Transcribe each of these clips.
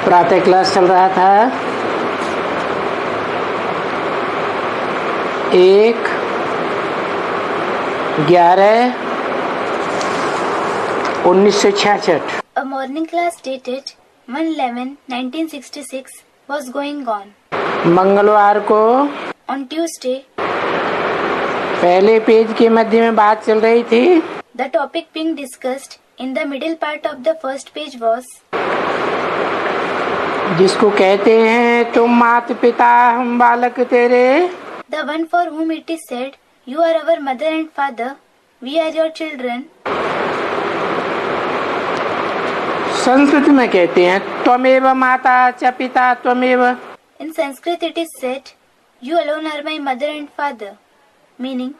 प्रातः क्लास चल रहा था 1/11/1966। A morning class dated 1/11/1966 was going on. मंगलवार को On Tuesday, पहले पेज के मध्य में बात चल रही थी। the topic being discussed in the middle part of the first page was जिसको कहते हैं तुम माता पिता हम बालक तेरे, the one for whom it is said, "You are our mother and father, we are your children." Sanskrit में कहते हैं त्वमेव माता च पिता त्वमेव। In Sanskrit it is said, "You alone are my mother and father," meaning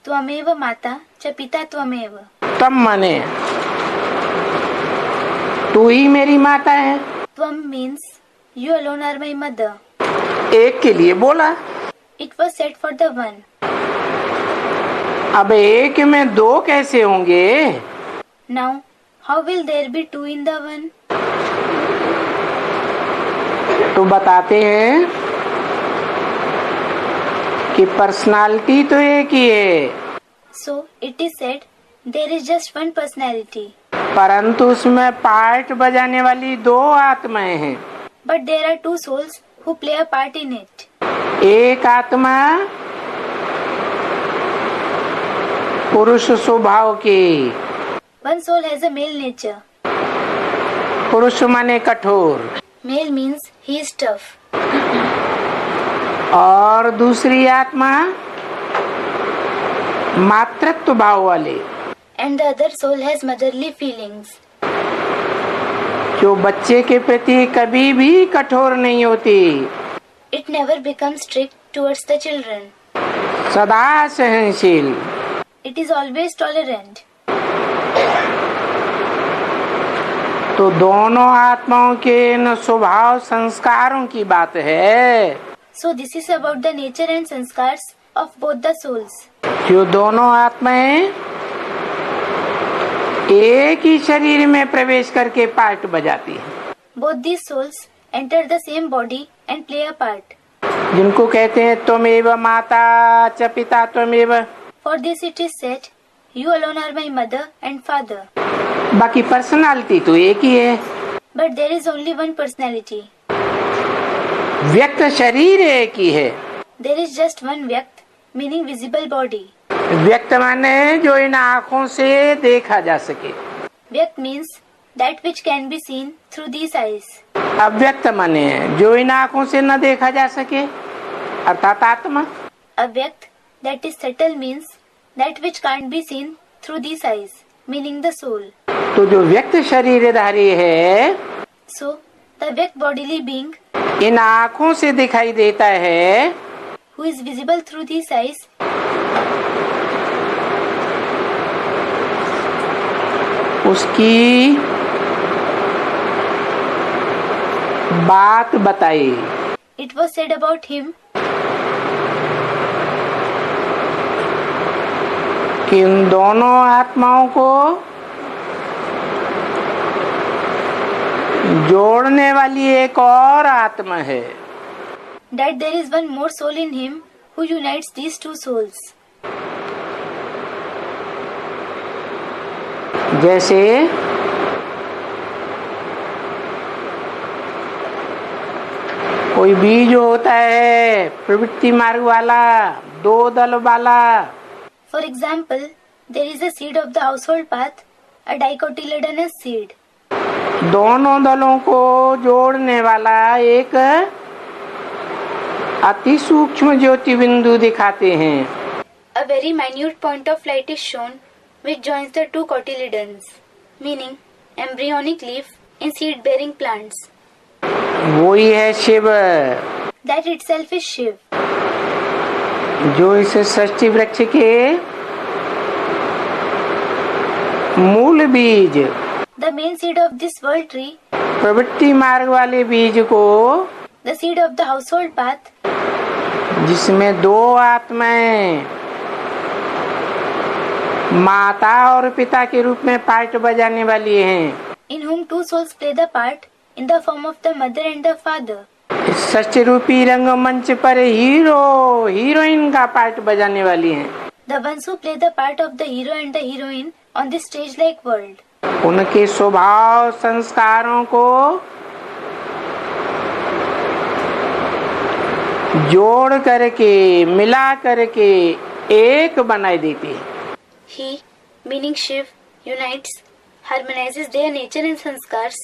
Tvameva Mata cha Pita Tvameva. तम माने तू ही मेरी माता है। Tvam means you alone are my mother. एक के लिए बोला। It was said for the one. अब एक में दो कैसे होंगे? Now, how will there be two in the one? तो बताते हैं कि पर्सनालिटी तो एक ही है, So, it is said, there is just one personality. परंतु उसमें पार्ट बजाने वाली दो आत्माएं हैं। But there are two souls who play a part in it. एक आत्मा पुरुष स्वभाव की, One soul has a male nature. पुरुष माने कठोर, Male means he is tough. और दूसरी आत्मा मातृत्व भाव वाले, And the other soul has motherly feelings. जो बच्चे के प्रति कभी भी कठोर नहीं होती, It never becomes strict towards the children. सदा सहनशील। It is always tolerant. तो दोनों आत्माओं के न स्वभाव संस्कारों की बात है। So this is about the nature and sanskars of both the souls. जो दोनों आत्माएं एक ही शरीर में प्रवेश करके पार्ट बजाती है, Both these souls enter the same body and play a part. जिनको कहते हैं त्वमेव माता च पिता त्वमेव। For this it is said, "You alone are my mother and father." बाकी पर्सनालिटी तो एक ही है। But there is only one personality. व्यक्त शरीर एक ही है। There is just one Vyakt, meaning visible body. व्यक्त माने जो इन आँखों से देखा जा सके। Vyakt means that which can be seen through these eyes. अव्यक्त माने जो इन आँखों से न देखा जा सके, अर्थात आत्मा। Avyakt, that is subtle, means that which can't be seen through these eyes, meaning the soul. तो जो व्यक्त शरीरधारी है, So, the Vyakt bodily being इन आँखों से दिखाई देता है, who is visible through these eyes, उसकी बात बताई। it was said about him कि इन दोनों आत्माओं को जोड़ने वाली एक और आत्मा है। that there is one more soul in him who unites these two souls. जैसे कोई बीज होता है प्रवृत्ति मार्ग वाला, दो दल वाला, For example, there is a seed of the household path, a dicotyledonous seed. दोनों दलों को जोड़ने वाला एक अति सूक्ष्म ज्योति बिंदु दिखाते हैं। A very minute point of light is shown which joins the two cotyledons, meaning embryonic leaf in seed-bearing plants. वो ही है Shiv, That itself is Shiv, जो इस षष्ठी वृक्ष के मूल बीज, the main seed of this world tree, प्रवृत्ति मार्ग वाले बीज को, the seed of the household path, जिसमें दो आत्माएं माता और पिता के रूप में पार्ट बजाने वाली हैं, in whom two souls play the part in the form of the mother and the father. इस सच्चे रूपी रंगमंच पर हीरो हीरोइन का पार्ट बजाने वाली हैं। The ones who play the part of the hero and the heroine on this stage-like world. उनके स्वभाव संस्कारों को जोड़ करके मिला करके एक बनाई देती है। He, meaning Shiv, unites, harmonizes their nature and sanskars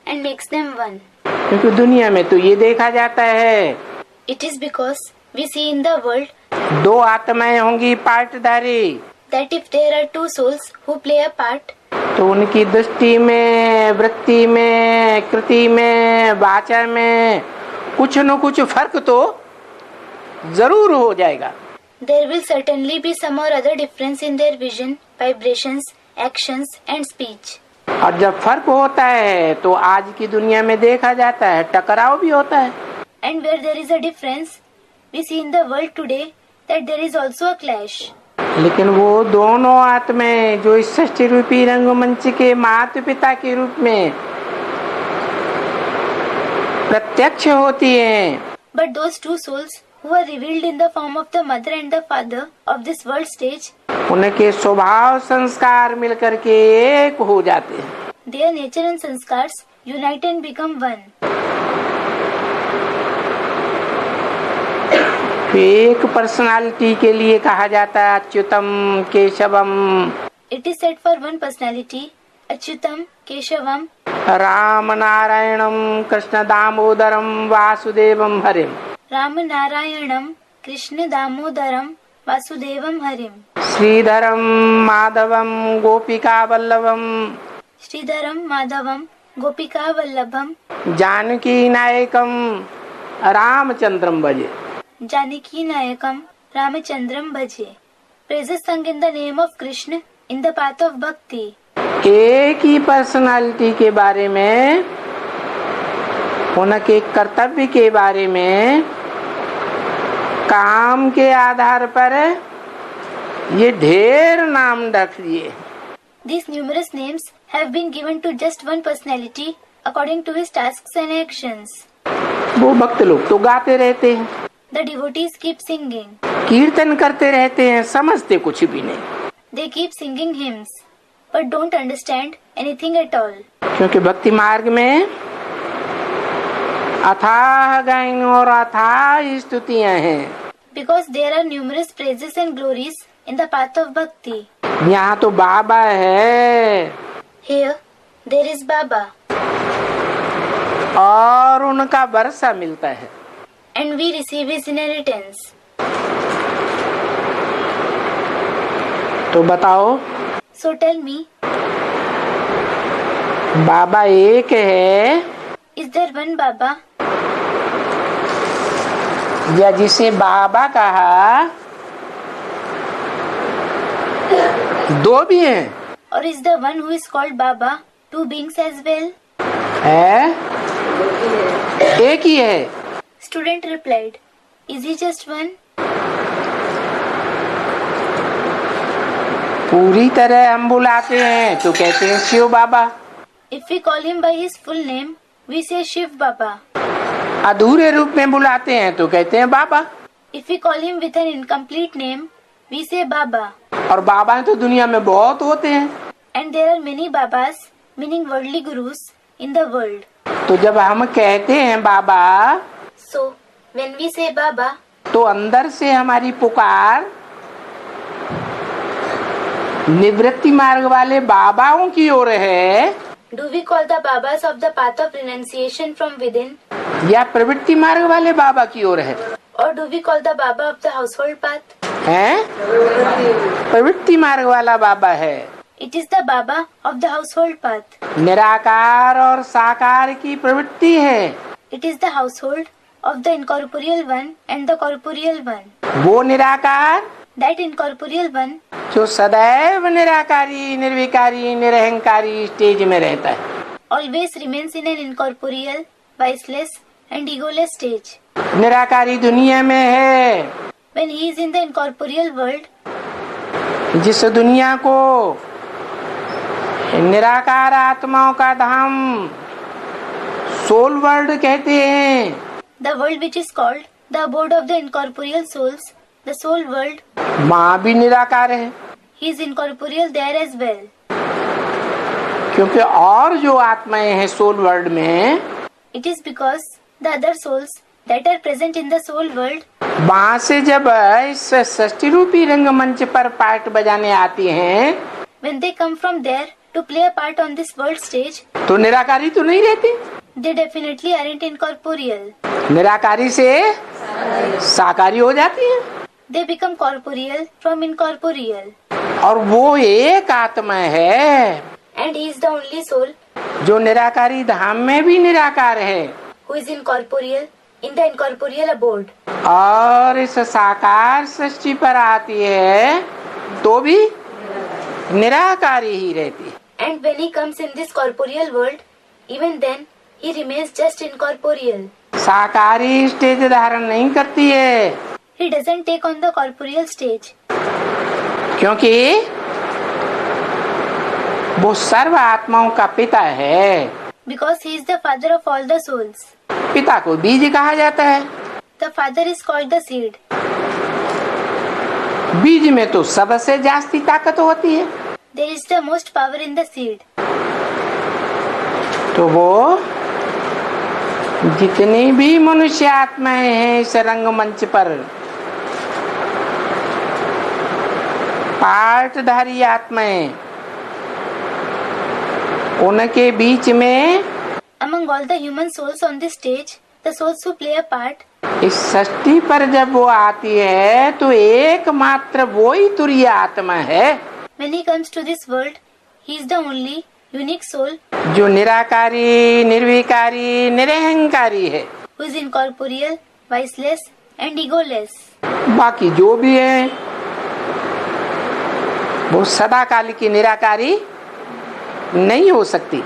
and makes them one. क्योंकि दुनिया में तो ये देखा जाता है It is because we see in the world दो आत्माएं होंगी पार्टधारी, that if there are two souls who play a part, तो उनकी दृष्टि में, वृत्ति में, कृति में, वाचा में कुछ न कुछ फर्क तो जरूर हो जाएगा। there will certainly be some or other difference in their vision, vibrations, actions and speech. और जब फर्क होता है तो आज की दुनिया में देखा जाता है टकराव भी होता है। And where there is a difference, we see in the world today that there is also a clash. लेकिन वो दोनों आत्माएं जो इस सृष्टि रूपी रंगमंच के माता पिता के रूप में प्रत्यक्ष होती हैं, But those two souls who are revealed in the form of the mother and the father of this world stage, उनके स्वभाव संस्कार मिलकर के एक हो जाते हैं। their nature and sanskars unite and become one. एक पर्सनालिटी के लिए कहा जाता है Achyutam Keshavam, It is said for one personality, Achyutam, Keshavam, Ram नारायणम Krishna Damodaram Vasudevam Harim, Ram Narayanam, Krishna Damodaram, Vasudevam Harim, Shridharam माधवम Gopika Vallabham, Sridharam Madhavam, Gopika Vallabham, Janaki नायकम Ramachandram भजे। Janaki Nayakam, Ramachandram Bhaje. Praises sung in the name of Krishna in the path of bhakti. एक ही personality के बारे में, उनके कर्तव्य के बारे में, काम के आधार पर ये ढेर नाम रख दिए। These numerous names have been given to just one personality according to his tasks and actions. वो भक्त लोग तो गाते रहते हैं, The devotees keep singing. कीर्तन करते रहते हैं, समझते कुछ भी नहीं, They keep singing hymns, but don't understand anything at all. क्योंकि भक्ति मार्ग में अथाह गायन और अथाह स्तुतियां हैं। Because there are numerous praises and glories in the path of bhakti. यहाँ तो बाबा है Here, there is Baba, और उनका वर्षा मिलता है। and we receive his inheritance. तो बताओ, So tell me, बाबा एक है is there one Baba? या जिसे बाबा कहा दो भी हैं? Or is the one who is called Baba two beings as well? है, एक ही है। Student replied, is he just one? पूरी तरह हम बुलाते हैं तो कहते हैं शिव बाबा, If we call him by his full name, we say Shiv Baba. अधूरे रूप में बुलाते हैं तो कहते हैं बाबा। If we call him with an incomplete name, we say Baba. और बाबा तो दुनिया में बहुत होते हैं, And there are many Babas, meaning worldly gurus, in the world. तो जब हम कहते हैं बाबा So, when we say Baba, तो अंदर से हमारी पुकार निवृत्ति मार्ग वाले बाबाओं की ओर है, do we call the Babas of the path of renunciation from within? या प्रवृत्ति मार्ग वाले बाबा की ओर है? Or do we call the Baba of the household path? हैं? प्रवृत्ति मार्ग वाला बाबा है। It is the Baba of the household path. निराकार और साकार की प्रवृत्ति है। It is the household of the incorporeal one and the corporeal one. वो निराकार That incorporeal one जो सदैव निराकारी, निर्विकारी, निरहंकारी स्टेज में रहता है। always remains in an incorporeal, viceless and egoless stage. निराकारी दुनिया में है, When he is in the incorporeal world, जिस दुनिया को निराकार आत्माओं का धाम सोल वर्ल्ड कहते हैं। The world which is called the abode of the incorporeal souls, the soul world, वहाँ भी निराकार है, he is incorporeal there as well. क्योंकि और जो आत्माएं हैं सोल वर्ल्ड में, It is because the other souls that are present in the soul world, वहाँ से जब इस षष्टि रूपी रंगमंच पर पार्ट बजाने आती हैं, when they come from there to play a part on this world stage, तो निराकारी तो नहीं रहती। they definitely aren't incorporeal. निराकारी से साकारी हो जाती है, They become corporeal from incorporeal. और वो एक आत्मा है And he is the only soul जो निराकारी धाम में भी निराकार है, who is incorporeal in the incorporeal abode. और इस साकार सृष्टि पर आती है तो भी निराकारी ही रहती है। And when he comes in this corporeal world, even then he remains just incorporeal. साकारी स्टेज धारण नहीं करती है, He doesn't take on the corporeal stage क्योंकि वो सर्व आत्माओं का पिता है। because he is the father of all the souls. पिता को बीज कहा जाता है। The father is called the seed. बीज में तो सबसे जास्ती ताकत होती है, There is the most power in the seed. तो वो जितनी भी मनुष्य आत्माएं हैं इस रंगमंच पर, पार्टधारी आत्माएं, उनके बीच में Among all the human souls on this stage, the souls who play a part, इस सृष्टि पर जब वो आती है तो एकमात्र वो ही तुरीय आत्मा है when he comes to this world, he is the only unique soul जो निराकारी, निर्विकारी, निरहंकारी है। who is incorporeal, viceless and egoless. बाकी जो भी है वो सदाकाल की निराकारी नहीं हो सकती।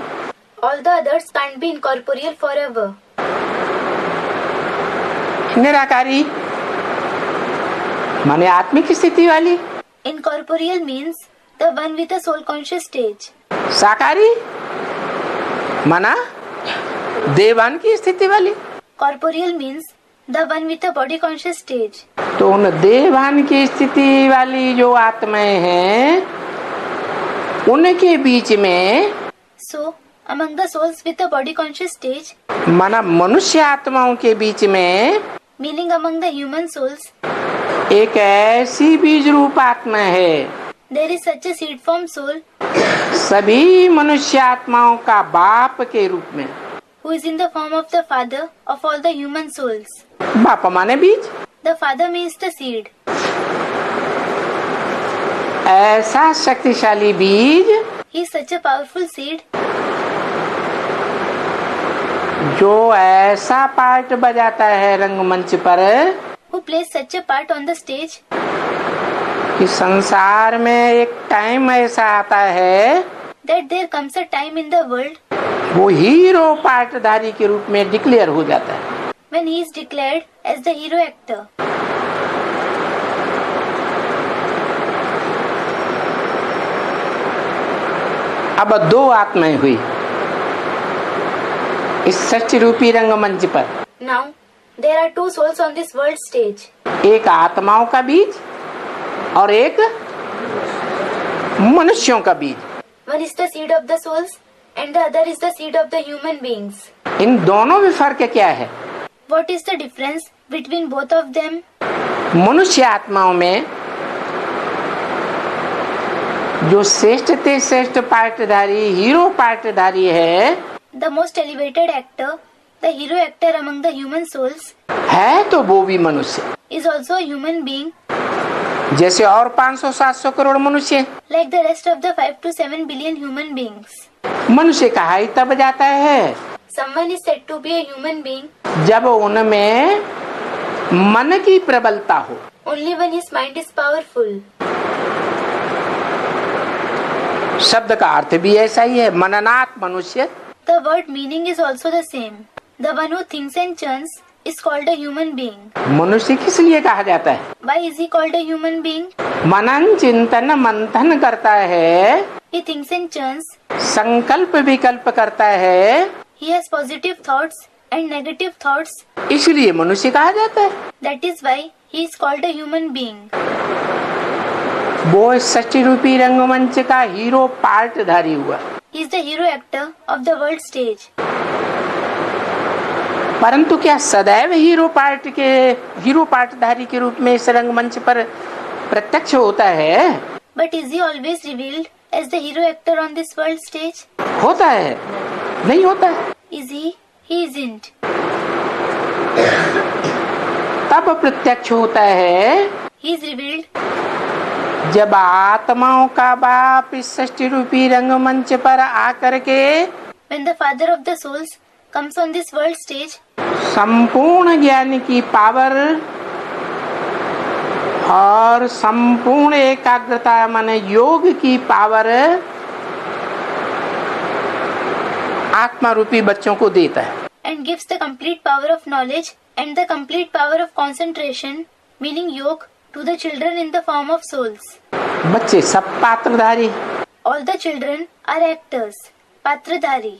All the others can't be incorporeal forever. निराकारी माने आत्मिक स्थिति वाली, Incorporeal means the one with a soul conscious stage. साकारी माना देवान की स्थिति वाली। Corporeal means the one with a body conscious stage. तो उन देवान की स्थिति वाली जो आत्माएं हैं उनके बीच में, So, among the souls with a body conscious stage, माना मनुष्य आत्माओं के बीच में, meaning among the human souls, एक ऐसी बीज रूप आत्मा है, there is such a seed form soul सभी मनुष्य आत्माओं का बाप के रूप में। who is in the form of the father of all the human souls. बाप माने बीज, The father means the seed. ऐसा शक्तिशाली बीज He is such a powerful seed जो ऐसा पार्ट बजाता है रंगमंच पर who plays such a part on the stage कि संसार में एक टाइम ऐसा आता है that there comes a time in the world वो हीरो पार्टधारी के रूप में डिक्लेयर हो जाता है। when he is declared as the hero actor. अब दो आत्माएं हुई इस सच्ची रूपी रंगमंच पर। Now, there are two souls on this world stage. एक आत्माओं का बीज और एक मनुष्यों का बीज। One is the seed of the souls and the other is the seed of the human beings. इन दोनों में फर्क क्या है? What is the difference between both of them? मनुष्य आत्माओं में जो श्रेष्ठ ते श्रेष्ठ पार्टधारी, हीरो पार्टधारी है, The most elevated actor, the hero actor among the human souls, है तो वो भी मनुष्य, is also a human being जैसे और 500-700 करोड़ मनुष्य हैं। like the rest of the 5 to 7 billion human beings. मनुष्य कहा ही तब जाता है Someone is said to be a human being जब उनमें मन की प्रबलता हो। only when his mind is powerful. शब्द का अर्थ भी ऐसा ही है, मननात् मनुष्य। The word meaning is also the same. The one who thinks and churns is called a human being. मनुष्य किस लिए कहा जाता है? Why is he called a human being? मनन चिंतन मंथन करता है, He thinks and churns, संकल्प विकल्प करता है, He has positive thoughts and negative thoughts. इसलिए मनुष्य कहा जाता है। That is why he is called a human being. वो इस सृष्टि रूपी रंगमंच का हीरो पार्टधारी हुआ, He is the hero actor of the world stage. परंतु क्या सदैव हीरो पार्टधारी के रूप में इस रंगमंच पर प्रत्यक्ष होता है? But is he always revealed as the hero actor on this world stage? होता है? नहीं होता है। Is he? He isn't. तब प्रत्यक्ष होता है He is revealed जब आत्माओं का बाप इस सृष्टि रूपी रंगमंच पर आकर के when the father of the souls comes on this world stage संपूर्ण ज्ञान की पावर और संपूर्ण एकाग्रता माने योग की पावर आत्मा रूपी बच्चों को देता है। and gives the complete power of knowledge and the complete power of concentration, meaning yoga, to the children in the form of souls. बच्चे सब पात्रधारी, All the children are actors, patradhari.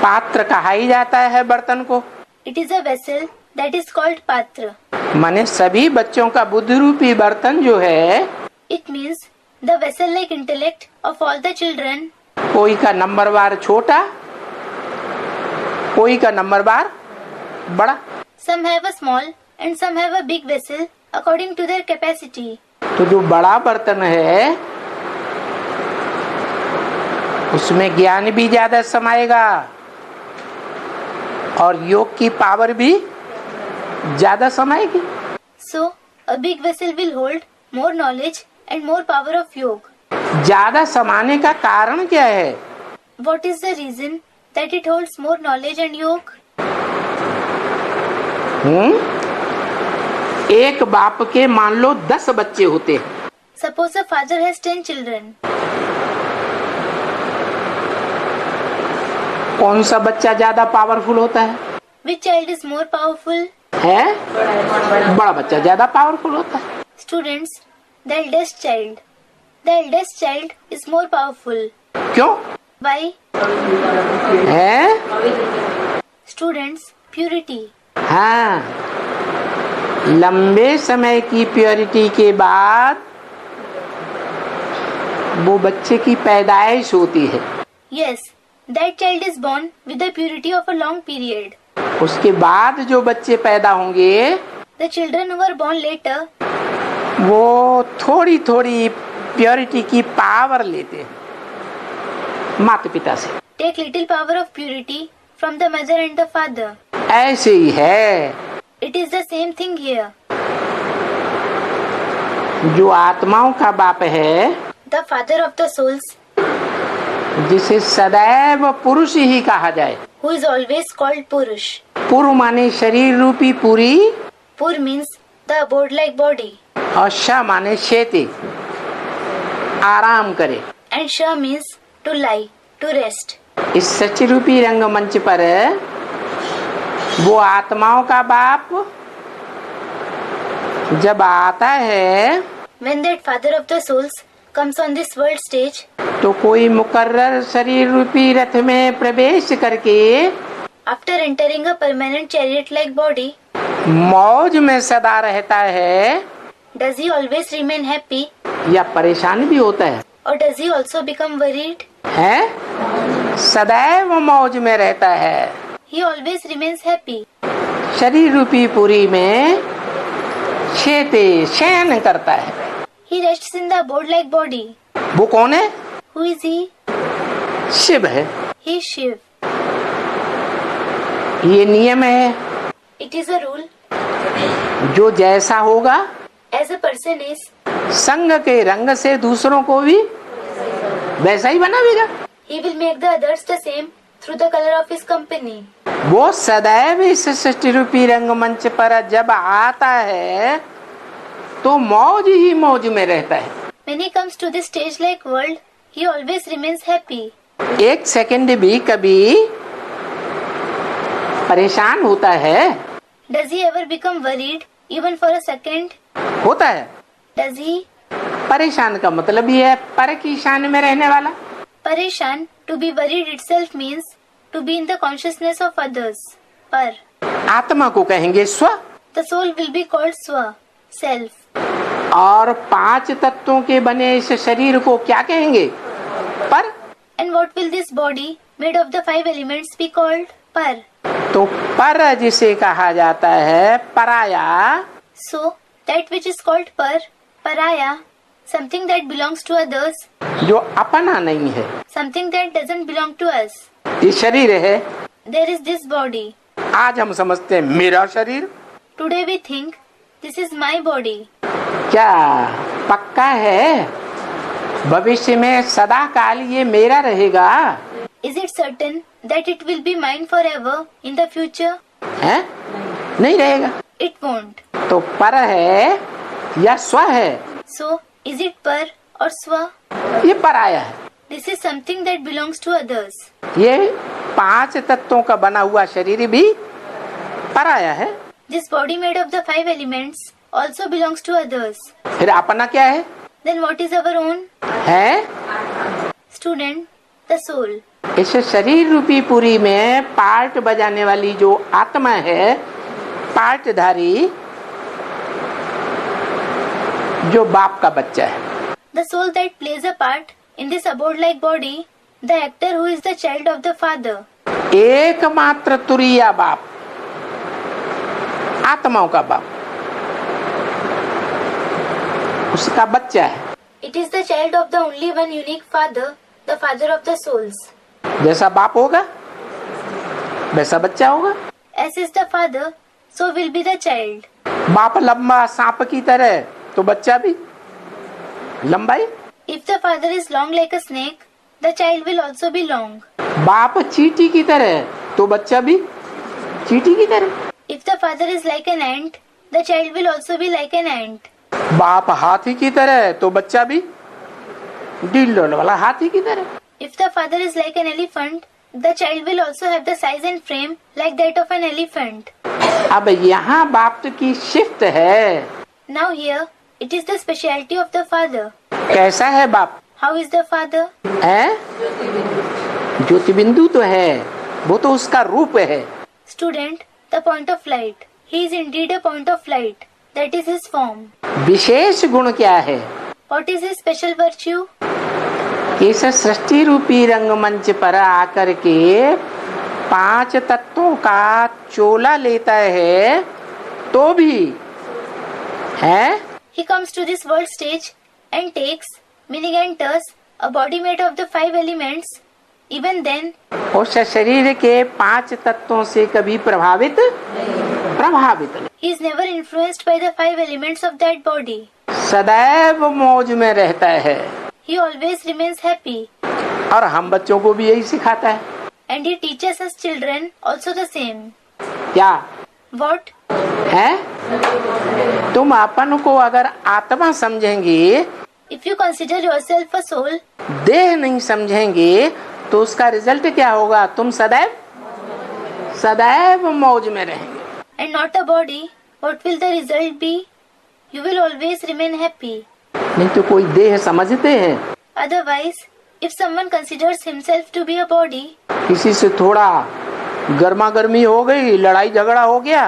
पात्र कहा ही जाता है बर्तन को, It is a vessel that is called patra. माने सभी बच्चों का बुद्धि रूपी बर्तन जो है, It means the vessel-like intellect of all the children. कोई का नंबरवार छोटा, कोई का नंबरवार बड़ा। Some have a small and some have a big vessel according to their capacity. तो जो बड़ा बर्तन है उसमें ज्ञान भी ज्यादा समाएगा और योग की पावर भी ज्यादा समाएगी। So, a big vessel will hold more knowledge and more power of yoga. ज्यादा समाने का कारण क्या है? What is the reason that it holds more knowledge and yoga? एक बाप के मान लो 10 बच्चे होते हैं, Suppose a father has 10 children. कौन सा बच्चा ज्यादा पावरफुल होता है? Which child is more powerful? है बड़ा बच्चा ज्यादा पावरफुल होता है। Students, the eldest child. The eldest child is more powerful. क्यों Why? है? Students, purity. हाँ, लंबे समय की प्योरिटी के बाद वो बच्चे की पैदाइश होती है। Yes, that child is born with the purity of a long period. उसके बाद जो बच्चे पैदा होंगे The children who are born later वो थोड़ी थोड़ी प्योरिटी की पावर लेते हैं माता पिता से। take little power of purity from the mother and the father. ऐसे ही है, It is the same thing here. जो आत्माओं का बाप है, The father of the souls, जिसे सदैव पुरुष ही कहा जाए। who is always called Purush. पुरु माने शरीर रूपी पूरी Pur means the abode-like body, और श माने शेते, आराम करे। and Sha means to lie, to rest. इस सच्ची रूपी रंगमंच पर वो आत्माओं का बाप जब आता है When that father of the souls comes on this world stage, तो कोई मुकर्रर शरीर रूपी रथ में प्रवेश करके after entering a permanent chariot-like body, मौज में सदा रहता है does he always remain happy या परेशान भी होता है? or does he also become worried? है सदैव मौज में रहता है। He always remains happy. शरीर रूपी पुरी में शेते शयन करता है। He rests in the abode-like body. वो कौन है? Who is he? शिव है। He is Shiv. ये नियम है, It is a rule. जो जैसा होगा As a person is, संग के रंग से दूसरों को भी वैसा ही बनावेगा। he will make the others the same through the color of his company. वो सदैव इस सृष्टि रूपी रंगमंच पर जब आता है तो मौज ही मौज में रहता है। When he comes to this stage-like world, he always remains happy. एक सेकंड भी कभी परेशान होता है? Does he ever become worried even for a second? होता है। Does he? परेशान का मतलब ये है पर की शान में रहने वाला। Pareshan, to be worried itself means to be in the consciousness of others, par. आत्मा को कहेंगे स्व, The soul will be called swa, self. और 5 तत्वों के बने इस शरीर को क्या कहेंगे? पर। And what will this body made of the 5 elements be called? Par. तो पर जिसे कहा जाता है पराया, So, that which is called par, paraya, something that belongs to others, जो अपना नहीं है, something that doesn't belong to us. ये शरीर है। There is this body. आज हम समझते हैं मेरा शरीर। Today we think, this is my body. क्या पक्का है भविष्य में सदा काल ये मेरा रहेगा? Is it certain that it will be mine forever in the future? है? नहीं रहेगा। It won't. तो पर है या स्व है? So, is it par or swa? ये पराया है। This is something that belongs to others. ये 5 तत्वों का बना हुआ शरीर भी पराया है। This body made of the 5 elements also belongs to others. फिर अपना क्या है? Then what is our own? है Student, the soul. इस शरीर रूपी पुरी में पार्ट बजाने वाली जो आत्मा है, पार्टधारी, जो बाप का बच्चा है। The soul that plays a part in this abode-like body, the actor who is the child of the father. एकमात्र तुरीया बाप, आत्माओं का बाप, उसका बच्चा है। It is the child of the only one unique father, the father of the souls. जैसा बाप होगा वैसा बच्चा होगा। As is the father, so will be the child. बाप लंबा सांप की तरह तो बच्चा भी लंबाई। If the father is long like a snake, the child will also be long. बाप चींटी की तरह तो बच्चा भी चींटी की तरह। If the father is like an ant, the child will also be like an ant. बाप हाथी की तरह तो बच्चा भी ढील वाला हाथी की तरह। If the father is like an elephant, the child will also have the size and frame like that of an elephant. अब यहाँ बाप की शिफ्ट है। Now here, it is the specialty of the father. कैसा है बाप? How is the father? है ज्योति बिंदु तो है, वो तो उसका रूप है। Student, the point of light. He is indeed a point of light. That is his form. विशेष गुण क्या है? What is his special virtue? इस सृष्टि रूपी रंगमंच पर आकर के 5 तत्वों का चोला लेता है तो भी है। He comes to this world stage and takes, meaning enters, a body made of the 5 elements. Even then, उस शरीर के 5 तत्वों से कभी प्रभावित नहीं। he is never influenced by the 5 elements of that body. सदैव मौज में रहता है। He always remains happy. और हम बच्चों को भी यही सिखाता है। And he teaches us children also the same. क्या What? है? तुम अपन को अगर आत्मा समझेंगे, If you consider yourself a soul, देह नहीं समझेंगे, तो उसका रिजल्ट क्या होगा? तुम सदैव मौज में रहेंगे। and not a body, what will the result be? You will always remain happy. नहीं तो कोई देह समझते हैं। Otherwise, if someone considers himself to be a body, किसी से थोड़ा गर्मा गर्मी हो गई, लड़ाई झगड़ा हो गया,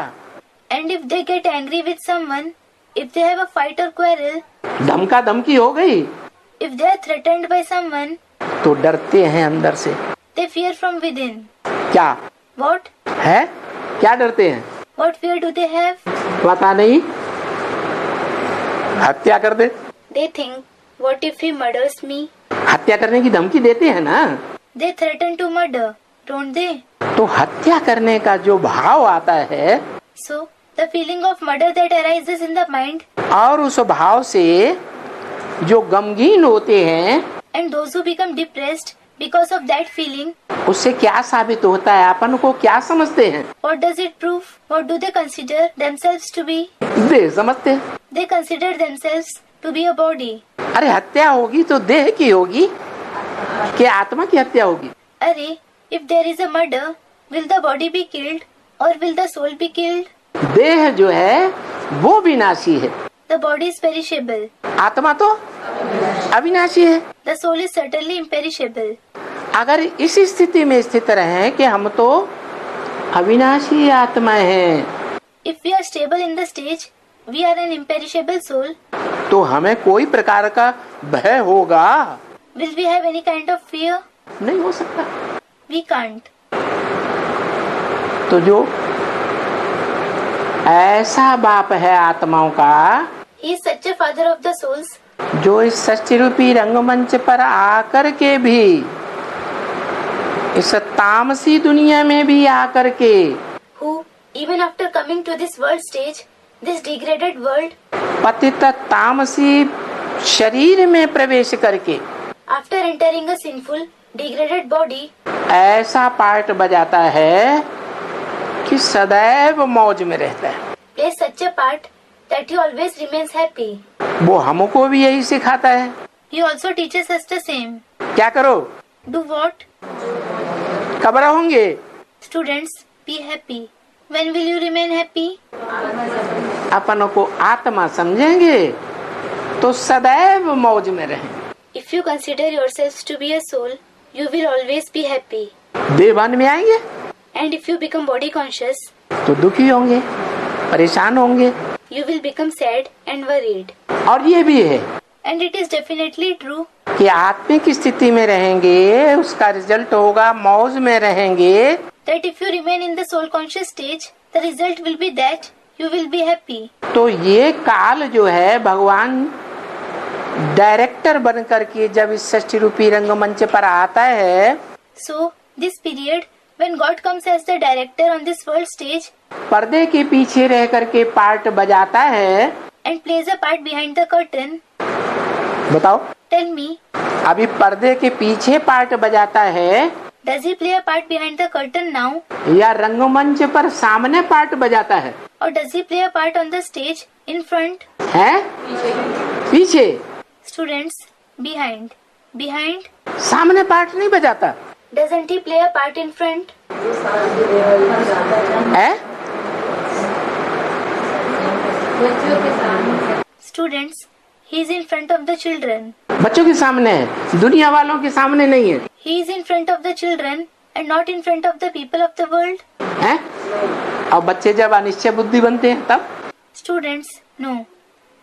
and if they get angry with someone, if they have a fight or quarrel, धमका धमकी हो गई, if they are threatened by someone, तो डरते हैं अंदर से। they fear from within. क्या What? है? क्या डरते हैं? What fear do they have? पता नहीं, हत्या कर दे। They think, what if he murders me? हत्या करने की धमकी देते हैं ना। They threaten to murder, don't they? तो हत्या करने का जो भाव आता है, So, the feeling of murder that arises in the mind, और उस भाव से जो गमगीन होते हैं, and those who become depressed because of that feeling, उससे क्या साबित होता है? अपन को क्या समझते हैं? what does it prove? What do they consider themselves to be? देह समझते हैं। They consider themselves to be a body. अरे हत्या होगी तो देह की होगी, क्या आत्मा की हत्या होगी? Arey, if there is a murder, will the body be killed or will the soul be killed? देह जो है वो विनाशी है, The body is perishable. आत्मा तो अविनाशी है। The soul is certainly imperishable. अगर इस स्थिति में स्थित रहें कि हम तो अविनाशी आत्मा हैं, If we are stable in the stage, we are an imperishable soul. तो हमें कोई प्रकार का भय होगा? Will we have any kind of fear? नहीं हो सकता। We can't. तो जो ऐसा बाप है आत्माओं का, He is such a father of the souls, जो इस सृष्टि रूपी रंगमंच पर आकर के भी, इस तामसी दुनिया में भी आकर के, who, even after coming to this world stage, this degraded world, पतित तामसी शरीर में प्रवेश करके after entering a sinful, degraded body, ऐसा पार्ट बजाता है कि सदैव मौज में रहता है। plays such a part that he always remains happy. वो हमको भी यही सिखाता है। He also teaches us the same. क्या करो? Do what? कब रहोगे? Students, be happy. When will you remain happy? अपन को आत्मा समझेंगे तो सदैव मौज में रहेंगे। If you consider yourselves to be a soul, you will always be happy. देवान में आएंगे And if you become body conscious, तो दुखी होंगे, परेशान होंगे। you will become sad and worried. और ये भी है And it is definitely true कि आत्मिक स्थिति में रहेंगे, उसका रिजल्ट होगा मौज में रहेंगे। that if you remain in the soul conscious stage, the result will be that you will be happy. तो ये काल जो है, भगवान डायरेक्टर बन करके जब इस सृष्टि रूपी रंगमंच पर आता है, So, this period, when God comes as the director on this world stage पर्दे के पीछे रह करके पार्ट बजाता है। and plays a part behind the curtain, बताओ, tell me, अभी पर्दे के पीछे पार्ट बजाता है does he play a part behind the curtain now? या रंगमंच पर सामने पार्ट बजाता है? Or does he play a part on the stage in front? है पीछे, Students, behind. Behind? सामने पार्ट नहीं बजाता Doesn't he play a part in front? है। Students, he is in front of the children. बच्चों के सामने है, दुनिया वालों के सामने नहीं है। He is in front of the children and not in front of the people of the world. है? और बच्चे जब अनिश्चय बुद्धि बनते हैं तब Students, no.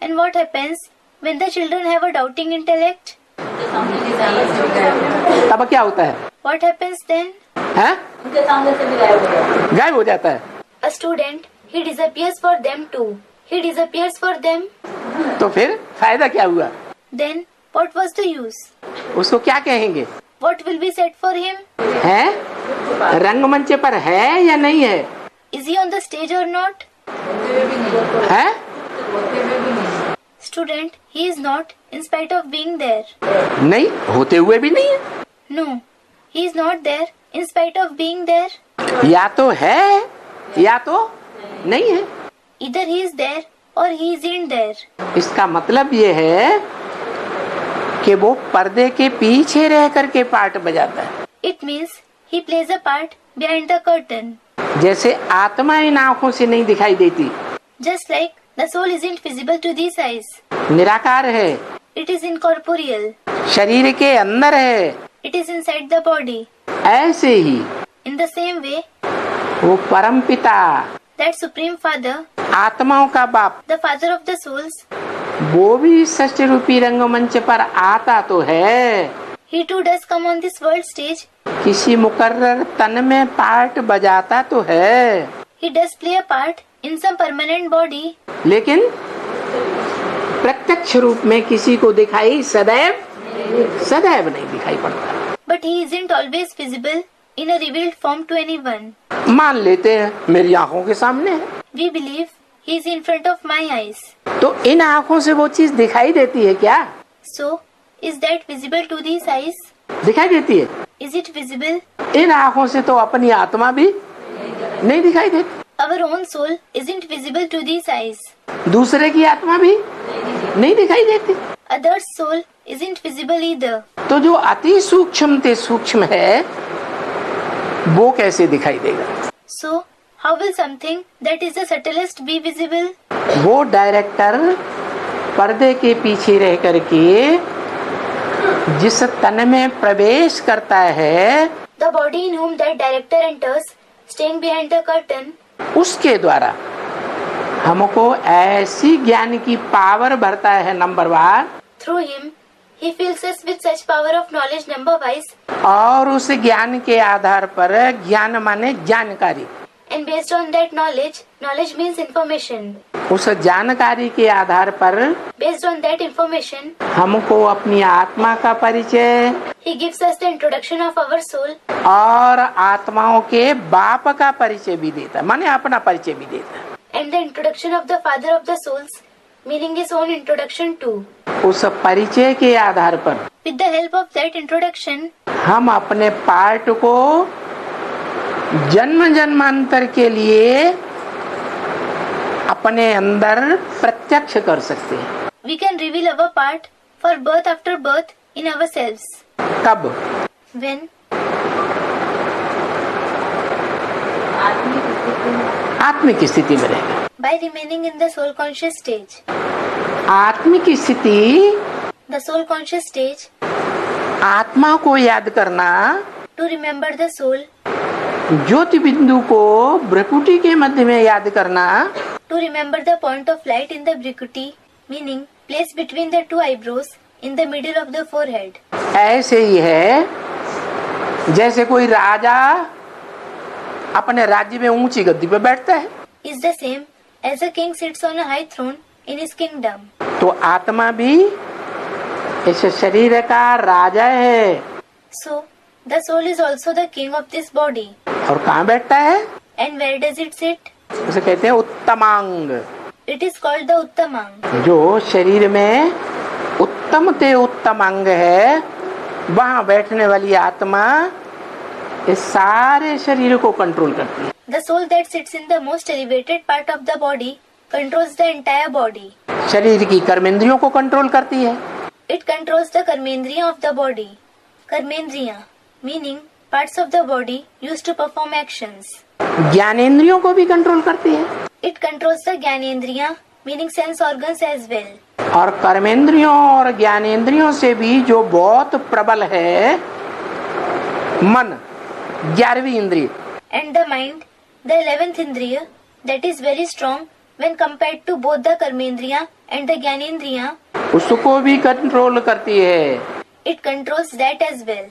And what happens when the children have a doubting intellect? तब क्या होता है? What happens then? है? गायब हो जाता है। A student, he disappears for them too. He disappears for them. तो फिर फायदा क्या हुआ? Then, what was the use? उसको क्या कहेंगे? What will be said for him? है? रंगमंच पर है या नहीं है? Is he on the stage or not? है? Student, he is not, in spite of being there. नहीं, होते हुए भी नहीं है। No, he is not there, in spite of being there. या तो है या तो नहीं है। Either he is there or he isn't there. इसका मतलब ये है कि वो पर्दे के पीछे रह करके पार्ट बजाता है। It means he plays a part behind the curtain. जैसे आत्मा इन आँखों से नहीं दिखाई देती, Just like the soul isn't visible to these eyes. निराकार है, It is incorporeal. शरीर के अंदर है, It is inside the body. ऐसे ही In the same way, वो परम पिता, that Supreme Father, आत्माओं का बाप, the Father of the souls, वो भी सृष्टि रूपी रंगमंच पर आता तो है, he too does come on this world stage. किसी मुकर्रर तन में पार्ट बजाता तो है, He does play a part in some permanent body, लेकिन प्रत्यक्ष रूप में किसी को दिखाई सदैव नहीं दिखाई पड़ता। but he isn't always visible in a revealed form to anyone. मान लेते हैं मेरी आंखों के सामने है, We believe he is in front of my eyes. तो इन आंखों से वो चीज दिखाई देती है क्या? So, is that visible to these eyes? दिखाई देती है। Is it visible? इन आंखों से तो अपनी आत्मा भी नहीं दिखाई देती, Our own soul isn't visible to these eyes. दूसरे की आत्मा भी नहीं दिखाई देती। Other's soul isn't visible either. तो जो अति सूक्ष्म ते सूक्ष्म है वो कैसे दिखाई देगा? So, how will something that is the subtlest be visible? वो डायरेक्टर पर्दे के पीछे रह करके जिस तन में प्रवेश करता है, the body in whom that director enters, staying behind the curtain, उसके द्वारा हमको ऐसी ज्ञान की पावर भरता है number one, through him, he fills us with such power of knowledge number wise, और उस ज्ञान के आधार पर, ज्ञान माने जानकारी, and based on that knowledge, knowledge means information. उस जानकारी के आधार पर Based on that information, हमको अपनी आत्मा का परिचय he gives us the introduction of our soul और आत्माओं के बाप का परिचय भी देता है, माने अपना परिचय भी देता है। and the introduction of the father of the souls, meaning his own introduction too. उस परिचय के आधार पर With the help of that introduction, हम अपने पार्ट को जन्म जन्मांतर के लिए अपने अंदर प्रत्यक्ष कर सकते हैं। we can reveal our part for birth after birth in ourselves. कब? When? आत्मिक स्थिति में रहेगा। By remaining in the soul conscious stage. आत्मिक स्थिति, The soul conscious stage, आत्मा को याद करना, to remember the soul, ज्योति बिंदु को भ्रकुटी के मध्य में याद करना, to remember the point of light in the Brikuti, meaning place between the two eyebrows in the middle of the forehead. ऐसे ही है जैसे कोई राजा अपने राज्य में ऊंची गद्दी पे बैठता है, Is the same as a king sits on a high throne in his kingdom. तो आत्मा भी इस शरीर का राजा है। So, the soul is also the king of this body. और कहाँ बैठता है? And where does it sit? उसे कहते हैं उत्तमांग। It is called the Uttamang. जो शरीर में उत्तम ते उत्तम अंग है, वहाँ बैठने वाली आत्मा इस सारे शरीर को कंट्रोल करती है। The soul that sits in the most elevated part of the body controls the entire body. शरीर की कर्मेंद्रियों को कंट्रोल करती है। It controls the karmendriya of the body. Karmendriya, meaning parts of the body used to perform actions. ज्ञानेंद्रियों को भी control करती है। It controls the Gyanendriya, meaning sense organs as well. और कर्मेंद्रियों और ज्ञानेंद्रियों से भी जो बहुत प्रबल है मन, 11वीं इंद्रिय, And the mind, the 11th Indriya, that is very strong when compared to both the Karmendriya and the Gyanendriya. उसको भी कंट्रोल करती है। It controls that as well.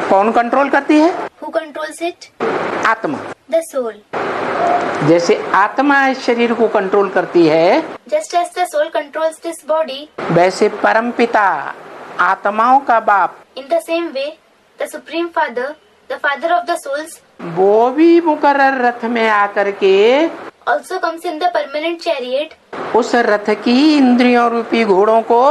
कौन कंट्रोल करती है? Who controls it? आत्मा। The soul. जैसे आत्मा इस शरीर को कंट्रोल करती है, Just as the soul controls this body, वैसे परमपिता आत्माओं का बाप, in the same way, the Supreme Father, the Father of the souls, वो भी मुकर्रर रथ में आकर के also comes in the permanent chariot उस रथ की इंद्रियों रूपी घोड़ों को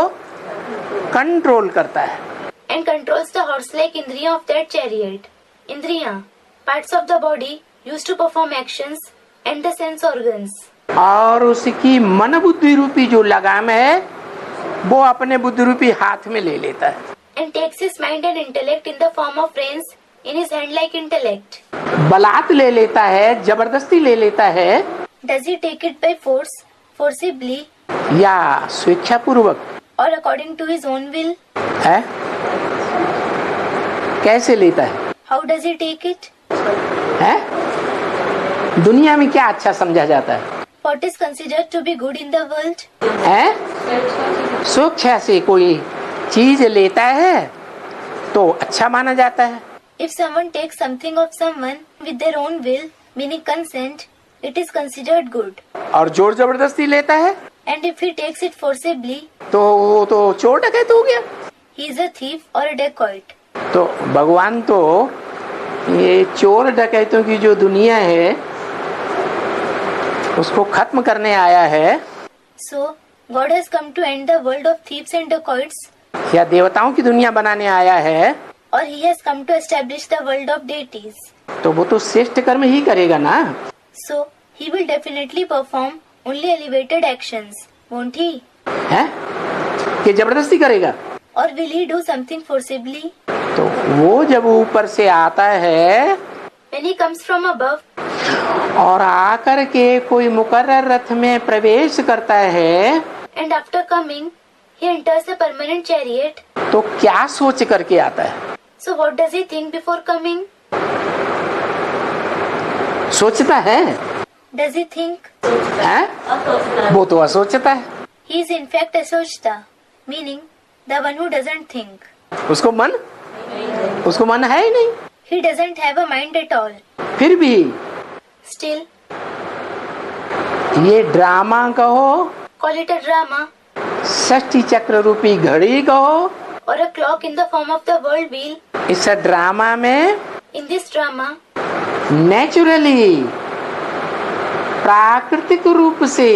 कंट्रोल करता है। and controls the horse-like Indriya of that chariot. Indriya, parts of the body used to perform actions and the sense organs. और उसकी मन बुद्धि रूपी जो लगाम है, वो अपने बुद्धि रूपी हाथ में ले लेता है। And takes his mind and intellect in the form of reins in his hand-like intellect. बलात् ले लेता है, जबरदस्ती ले लेता है, Does he take it by force, forcibly, या स्वेच्छापूर्वक or according to his own will? है? कैसे लेता है? How does he take it? है? दुनिया में क्या अच्छा समझा जाता है? What is considered to be good in the world? है? स्वेच्छा से कोई चीज लेता है तो अच्छा माना जाता है। If someone takes something of someone with their own will, meaning consent, it is considered good. और जोर जबरदस्ती लेता है And if he takes it forcibly, तो वो तो चोर डकैत हो गया। he is a thief or a dacoit. तो भगवान तो ये चोर डकैतों की जो दुनिया है उसको खत्म करने आया है, So, God has come to end the world of thieves and dacoits, या देवताओं की दुनिया बनाने आया है, or he has come to establish the world of deities. तो वो तो श्रेष्ठ कर्म ही करेगा ना। So, he will definitely perform only elevated actions, won't he? है कि जबरदस्ती करेगा? Or will he do something forcibly? तो वो जब ऊपर से आता है When he comes from above और आकर के कोई मुकर्रर रथ में प्रवेश करता है, and after coming, he enters a permanent chariot. तो क्या सोच करके आता है? So what does he think before coming? सोचता है? Does he think? हैं? वो तो असोचता है। He is in fact asochta, meaning the one who doesn't think. उसको मन है ही नहीं। He doesn't have a mind at all. फिर भी Still, ये ड्रामा कहो, call it a drama षष्ठी चक्र रूपी घड़ी कहो, or a clock in the form of the world wheel. इस ड्रामा में In this drama, नेचुरली, प्राकृतिक रूप से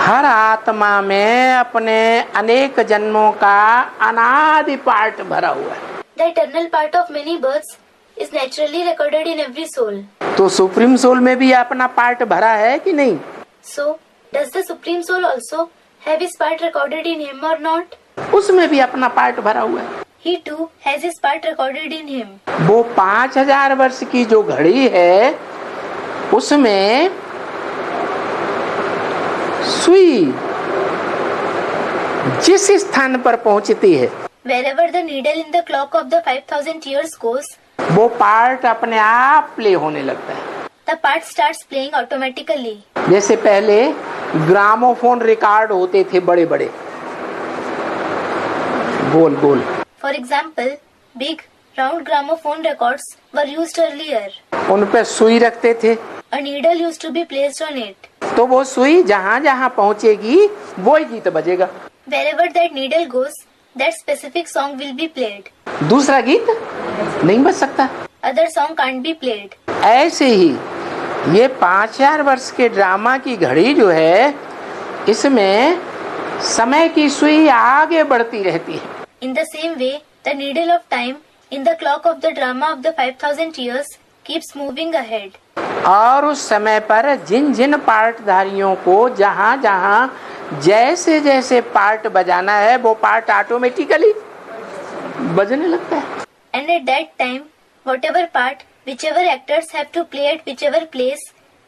हर आत्मा में अपने अनेक जन्मों का अनादि पार्ट भरा हुआ है। the eternal part of many births is naturally recorded in every soul. तो सुप्रीम सोल में भी अपना पार्ट भरा है कि नहीं? So, does the Supreme Soul also have his part recorded in him or not? उसमें भी अपना पार्ट भरा हुआ है। He too has his part recorded in him. वो 5000 वर्ष की जो घड़ी है उसमें सुई जिस स्थान पर पहुंचती है Wherever the needle in the clock of the 5000 years goes, वो पार्ट अपने आप प्ले होने लगता है। the part starts playing automatically. जैसे पहले ग्रामोफोन रिकॉर्ड होते थे बड़े बड़े, गोल गोल, For example, big round gramophone records were used earlier. उन पे सुई रखते थे। A needle used to be placed on it. तो वो सुई जहाँ जहाँ पहुँचेगी वो ही गीत बजेगा। Wherever that needle goes, that specific song will be played. दूसरा गीत नहीं बज सकता। Other song can't be played. ऐसे ही ये 5000 वर्ष के ड्रामा की घड़ी जो है इसमें समय की सुई आगे बढ़ती रहती है। In the same way, the needle of time in the clock of the drama of the 5000 years keeps moving ahead. और उस समय पर जिन जिन पार्टधारियों को जहाँ जहाँ जैसे जैसे पार्ट बजाना है वो पार्ट ऑटोमेटिकली बजने लगता है। And at that time, whatever part, whichever actors have to play at whichever place,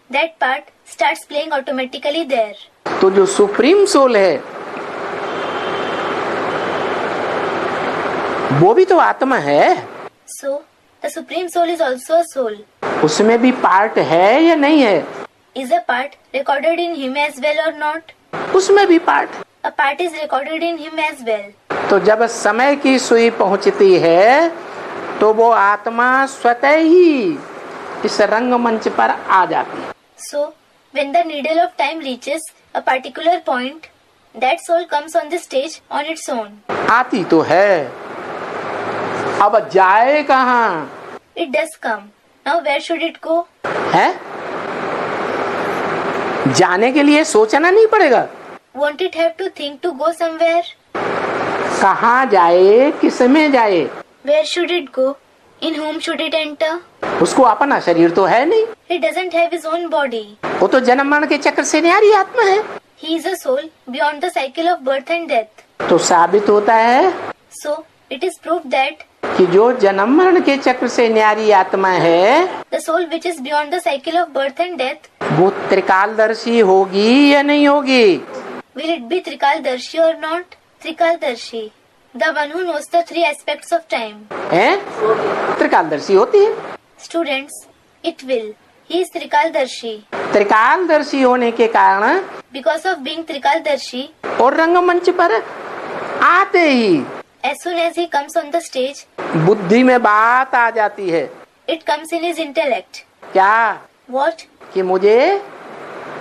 that part starts playing automatically there. तो जो सुप्रीम सोल है वो भी तो आत्मा है। So, the Supreme Soul is also a soul. उसमें भी पार्ट है या नहीं है? Is a part recorded in him as well or not? उसमें भी part. A part is recorded in him as well. तो जब समय की सुई पहुंचती है तो वो आत्मा स्वतः ही इस रंगमंच पर आ जाती है। So, when the needle of time reaches a particular point, that soul comes on the stage on its own. आती तो है, अब जाए कहाँ? It does come. Now where should it go? है? जाने के लिए सोचना नहीं पड़ेगा। Won't it have to think to go somewhere? कहाँ जाए, किस में जाए? Where should it go? In whom should it enter? उसको अपना शरीर तो है नहीं। He doesn't have his own body. वो तो जन्म मरण के चक्र से न्यारी आत्मा है। He is a soul beyond the cycle of birth and death. तो साबित होता है So, it is proved that कि जो जन्म मरण के चक्र से न्यारी आत्मा है the soul which is beyond the cycle of birth and death, वो त्रिकालदर्शी होगी या नहीं होगी? will it be Trikaldarshi or not? Trikaldarshi, the one who knows the three aspects of time. हैं? त्रिकालदर्शी होती है। Students, it will. He is Trikaldarshi. त्रिकालदर्शी होने के कारण Because of being Trikaldarshi, और रंगमंच पर आते ही as soon as he comes on the stage, बुद्धि में बात आ जाती है। it comes in his intellect. क्या? What? कि मुझे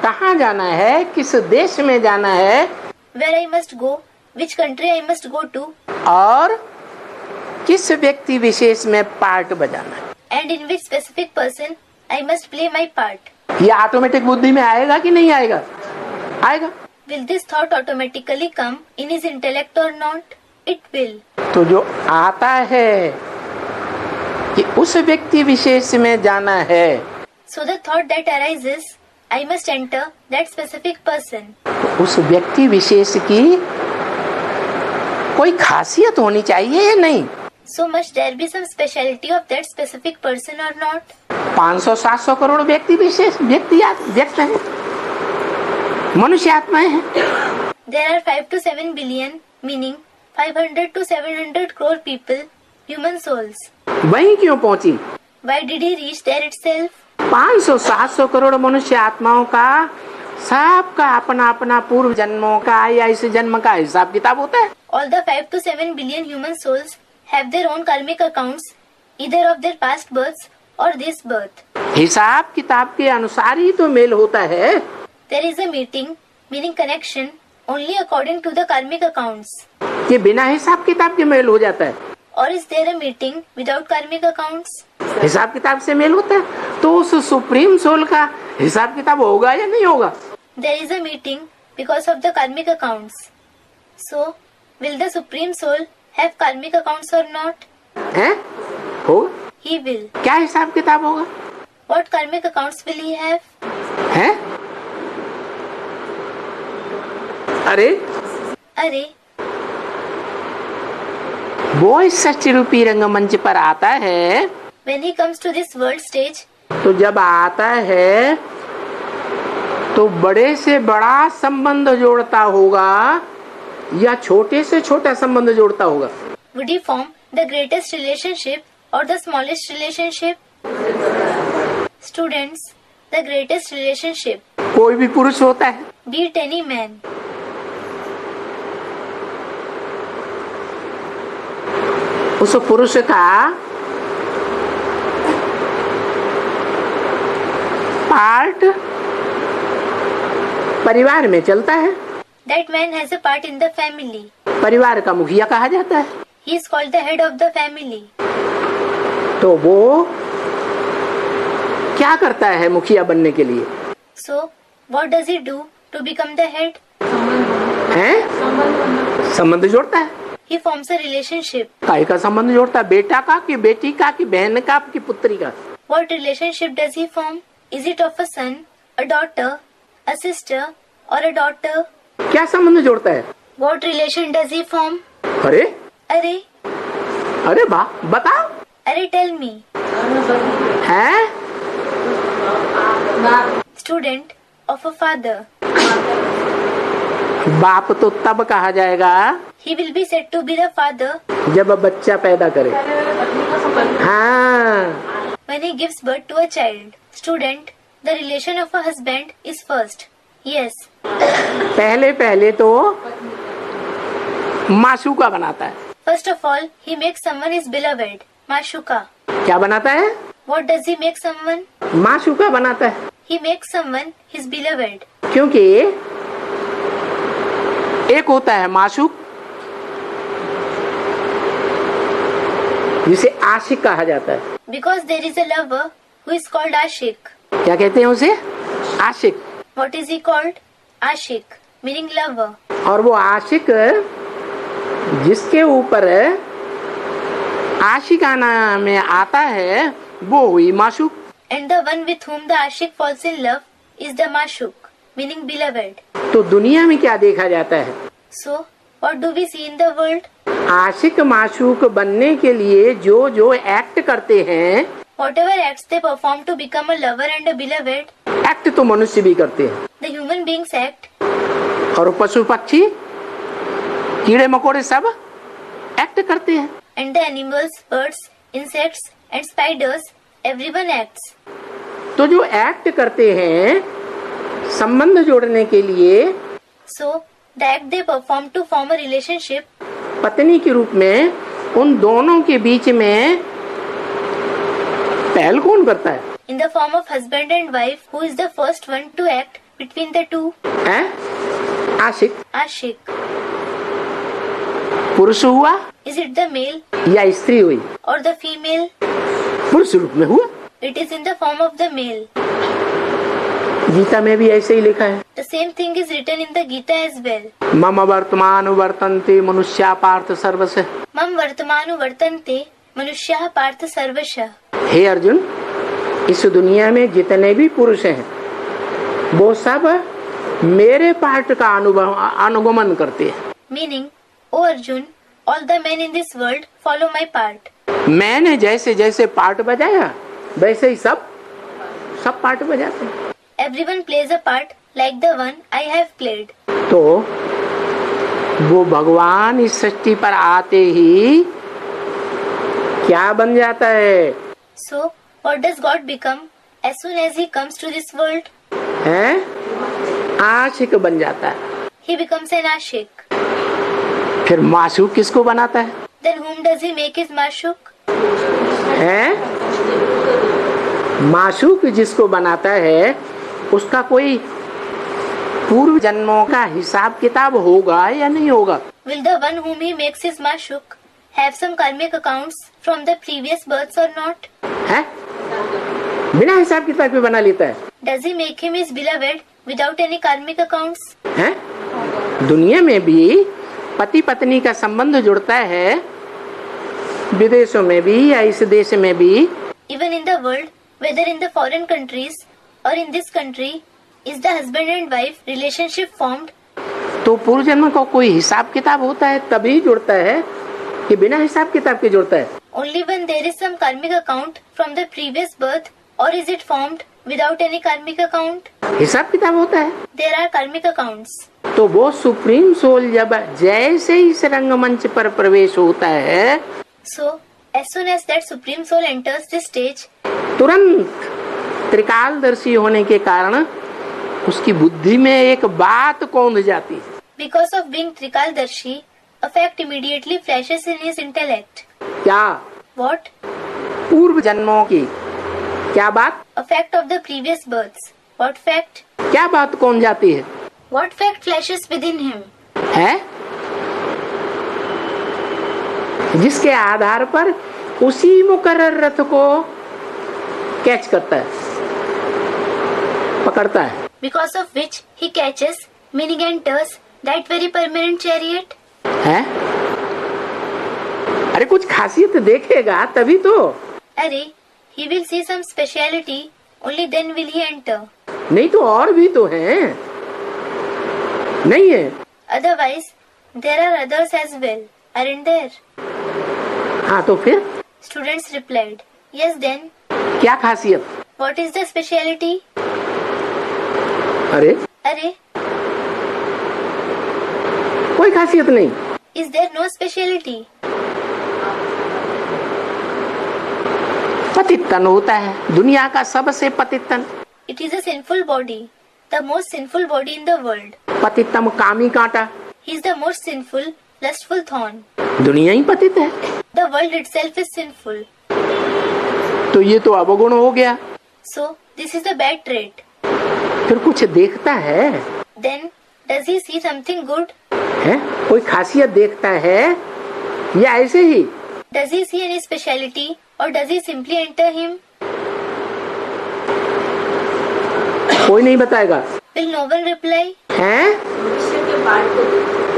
कहाँ जाना है, किस देश में जाना है Where I must go? Which country I must go to? और किस व्यक्ति विशेष में पार्ट बजाना है। And in which specific person I must play my part. ये ऑटोमेटिक बुद्धि में आएगा कि नहीं आएगा? आएगा। Will this thought automatically come in his intellect or not? It will. तो जो आता है कि उस व्यक्ति विशेष में जाना है, So the thought that arises, I must enter that specific person. तो उस व्यक्ति विशेष की कोई खासियत होनी चाहिए या नहीं? So must there be some speciality of that specific person or not? 500-700 crore व्यक्ति विशेष व्यक्त हैं, मनुष्य आत्माएं हैं। there are 5 to 7 billion, meaning 500 to 700 crore people, human souls. वहीं क्यों पहुंची? Why did he reach there itself? 500-700 crore मनुष्य आत्माओं का सबका अपना अपना पूर्व जन्मों का या इस जन्म का हिसाब किताब होता है। All the 5 to 7 billion human souls have their own karmic accounts, either of their past births or this birth. हिसाब किताब के अनुसार ही तो मेल होता है। There is a meeting, meaning connection, only according to the karmic accounts. कि बिना हिसाब किताब के मेल हो जाता है। Or is there a meeting without karmic accounts? हिसाब किताब से मेल होता है तो उस सुप्रीम सोल का हिसाब किताब होगा या नहीं होगा? There is a meeting because of the karmic accounts. So, will the supreme soul have karmic accounts or not? है? होगा। He will. क्या हिसाब किताब होगा? What karmic accounts will he have? है? अरे वो इस सच्ची रूपी रंगमंच पर आता है। when he comes to this world stage, तो जब आता है तो बड़े से बड़ा संबंध जोड़ता होगा या छोटे से छोटा संबंध जोड़ता होगा? would he form the greatest relationship or the smallest relationship? Students, the greatest relationship. कोई भी पुरुष होता है, Be it any man. उस पुरुष का पार्ट परिवार में चलता है। That man has a part in the family. परिवार का मुखिया कहा जाता है। He is called the head of the family. तो वो क्या करता है मुखिया बनने के लिए? So, what does he do to become the head? हैं? संबंध जोड़ता है। He forms a relationship. काय का संबंध जोड़ता है? बेटा का कि बेटी का कि बहन का कि पुत्री का? What relationship does he form? Is it of a son, a daughter, a sister, or a daughter? क्या संबंध जोड़ता है? What relation does he form? अरे अरे वाह, बताओ। अरे tell me. हैं? Student of a father. बाप तो तब कहा जाएगा He will be said to be the father जब बच्चा पैदा करे। हाँ, when he gives birth to a child. Student, the relation of a husband is first. Yes. पहले तो माशूका बनाता है। First of all, he makes someone his beloved. Mashuka. क्या बनाता है? What does he make someone? माशूका बनाता है। He makes someone his beloved. क्योंकि एक होता है माशूक जिसे आशिक कहा जाता है। Because there is a lover who is called Ashik. क्या कहते हैं उसे? आशिक। What is he called? Ashik, meaning lover. और वो आशिक जिसके ऊपर आशिकाना में आता है वो हुई माशूक। And the one with whom the Ashik falls in love is the Mashuk, meaning beloved. तो दुनिया में क्या देखा जाता है? So, what do we see in the world? आशिक माशूक बनने के लिए जो एक्ट करते हैं, Whatever acts they perform to become a lover and a beloved, act तो मनुष्य भी करते हैं। the human beings act, और पशु पक्षी कीड़े मकोड़े सब एक्ट करते हैं। and the animals, birds, insects and spiders, everyone acts. तो जो एक्ट करते हैं संबंध जोड़ने के लिए, So, the act they perform to form a relationship, पत्नी के रूप में उन दोनों के बीच में पहल कौन करता है? in the form of husband and wife, who is the first one to act between the two? है? आशिक। Ashik. पुरुष हुआ Is it the male या स्त्री हुई? or the female? पुरुष रूप में हुआ। It is in the form of the male. Gita में भी ऐसे ही लिखा है। The same thing is written in the Gita as well. मम वर्तमान वर्तन्ते मनुष्या पार्थ सर्वस्य। Mam vartamanu vartante manushyaha partha sarvasha. हे अर्जुन, इस दुनिया में जितने भी पुरुष हैं वो सब मेरे पार्ट का अनुगमन करते हैं। Meaning, O Arjun, all the men in this world follow my part. मैंने जैसे जैसे पार्ट बजाया वैसे ही सब पार्ट बजाते हैं। Everyone plays a part like the one I have played. तो वो भगवान इस सृष्टि पर आते ही क्या बन जाता है? So, what does God become as soon as he comes to this world? हैं? आशिक बन जाता है। He becomes an ashik. फिर माशूक किसको बनाता है? Then whom does he make his mashuk? हैं? माशूक जिसको बनाता है उसका कोई पूर्व जन्मों का हिसाब किताब होगा या नहीं होगा? Will the one whom he makes his mashuk have some karmic accounts from the previous births or not? है? बिना हिसाब किताब के बना लेता है। Does he make him his beloved without any karmic accounts? है? दुनिया में भी पति पत्नी का संबंध जुड़ता है, विदेशों में भी या इस देश में भी। Even in the world, whether in the foreign countries or in this country, is the husband and wife relationship formed? तो पूर्व जन्म का कोई हिसाब किताब होता है तभी जुड़ता है कि बिना हिसाब किताब के जुड़ता है? Only when there is some karmic account from the previous birth, or is it formed without any karmic account? हिसाब किताब होता है। There are karmic accounts. तो वो सुप्रीम सोल जब जैसे ही इस रंगमंच पर प्रवेश होता है, So, as soon as that supreme soul enters this stage, तुरंत त्रिकालदर्शी होने के कारण उसकी बुद्धि में एक बात कौंध जाती है। because of being Trikaldarshi, a fact immediately flashes in his intellect. क्या? What? पूर्व जन्मों की क्या बात? A fact of the previous births. What fact? क्या बात कौन जाती है? What fact flashes within him? है जिसके आधार पर उसी मुकर्रर रथ को कैच करता है, पकड़ता है। Because of which he catches, meaning enters, that very permanent chariot. है? अरे कुछ खासियत देखेगा तभी तो। अरे, he will see some speciality, only then will he enter. नहीं तो और भी तो हैं, नहीं है? Otherwise, there are others as well, aren't there? हाँ तो फिर Students replied, yes then, क्या खासियत? what is the speciality? अरे अरे, कोई खासियत नहीं। is there no speciality? पतित तन होता है, दुनिया का सबसे पतित तन। It is a sinful body, the most sinful body in the world. पतितम कामी कांटा, He is the most sinful, lustful thorn. दुनिया ही पतित है। The world itself is sinful. तो ये तो अवगुण हो गया। So, this is a bad trait. फिर कुछ देखता है? Then, does he see something good? है? कोई खासियत देखता है या ऐसे ही? Does he see any speciality or does he simply enter him? कोई नहीं बताएगा। Will no one reply? है?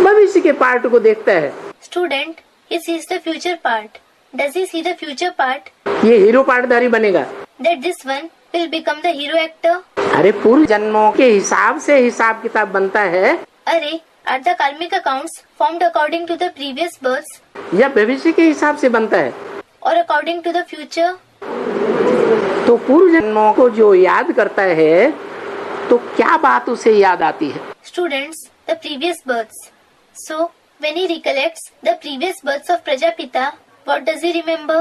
भविष्य के पार्ट को देखता है। Student, he sees the future part. Does he see the future part? ये हीरो पार्टधारी बनेगा। That this one will become the hero actor? अरे पूर्व जन्मों के हिसाब से हिसाब किताब बनता है अरे, are the karmic accounts formed according to the previous births या भविष्य के हिसाब से बनता है? or according to the future? तो पूर्व जन्मों को जो याद करता है तो क्या बात उसे याद आती है? Students, the previous births. So, when he recollects the previous births of Prajapita, what does he remember?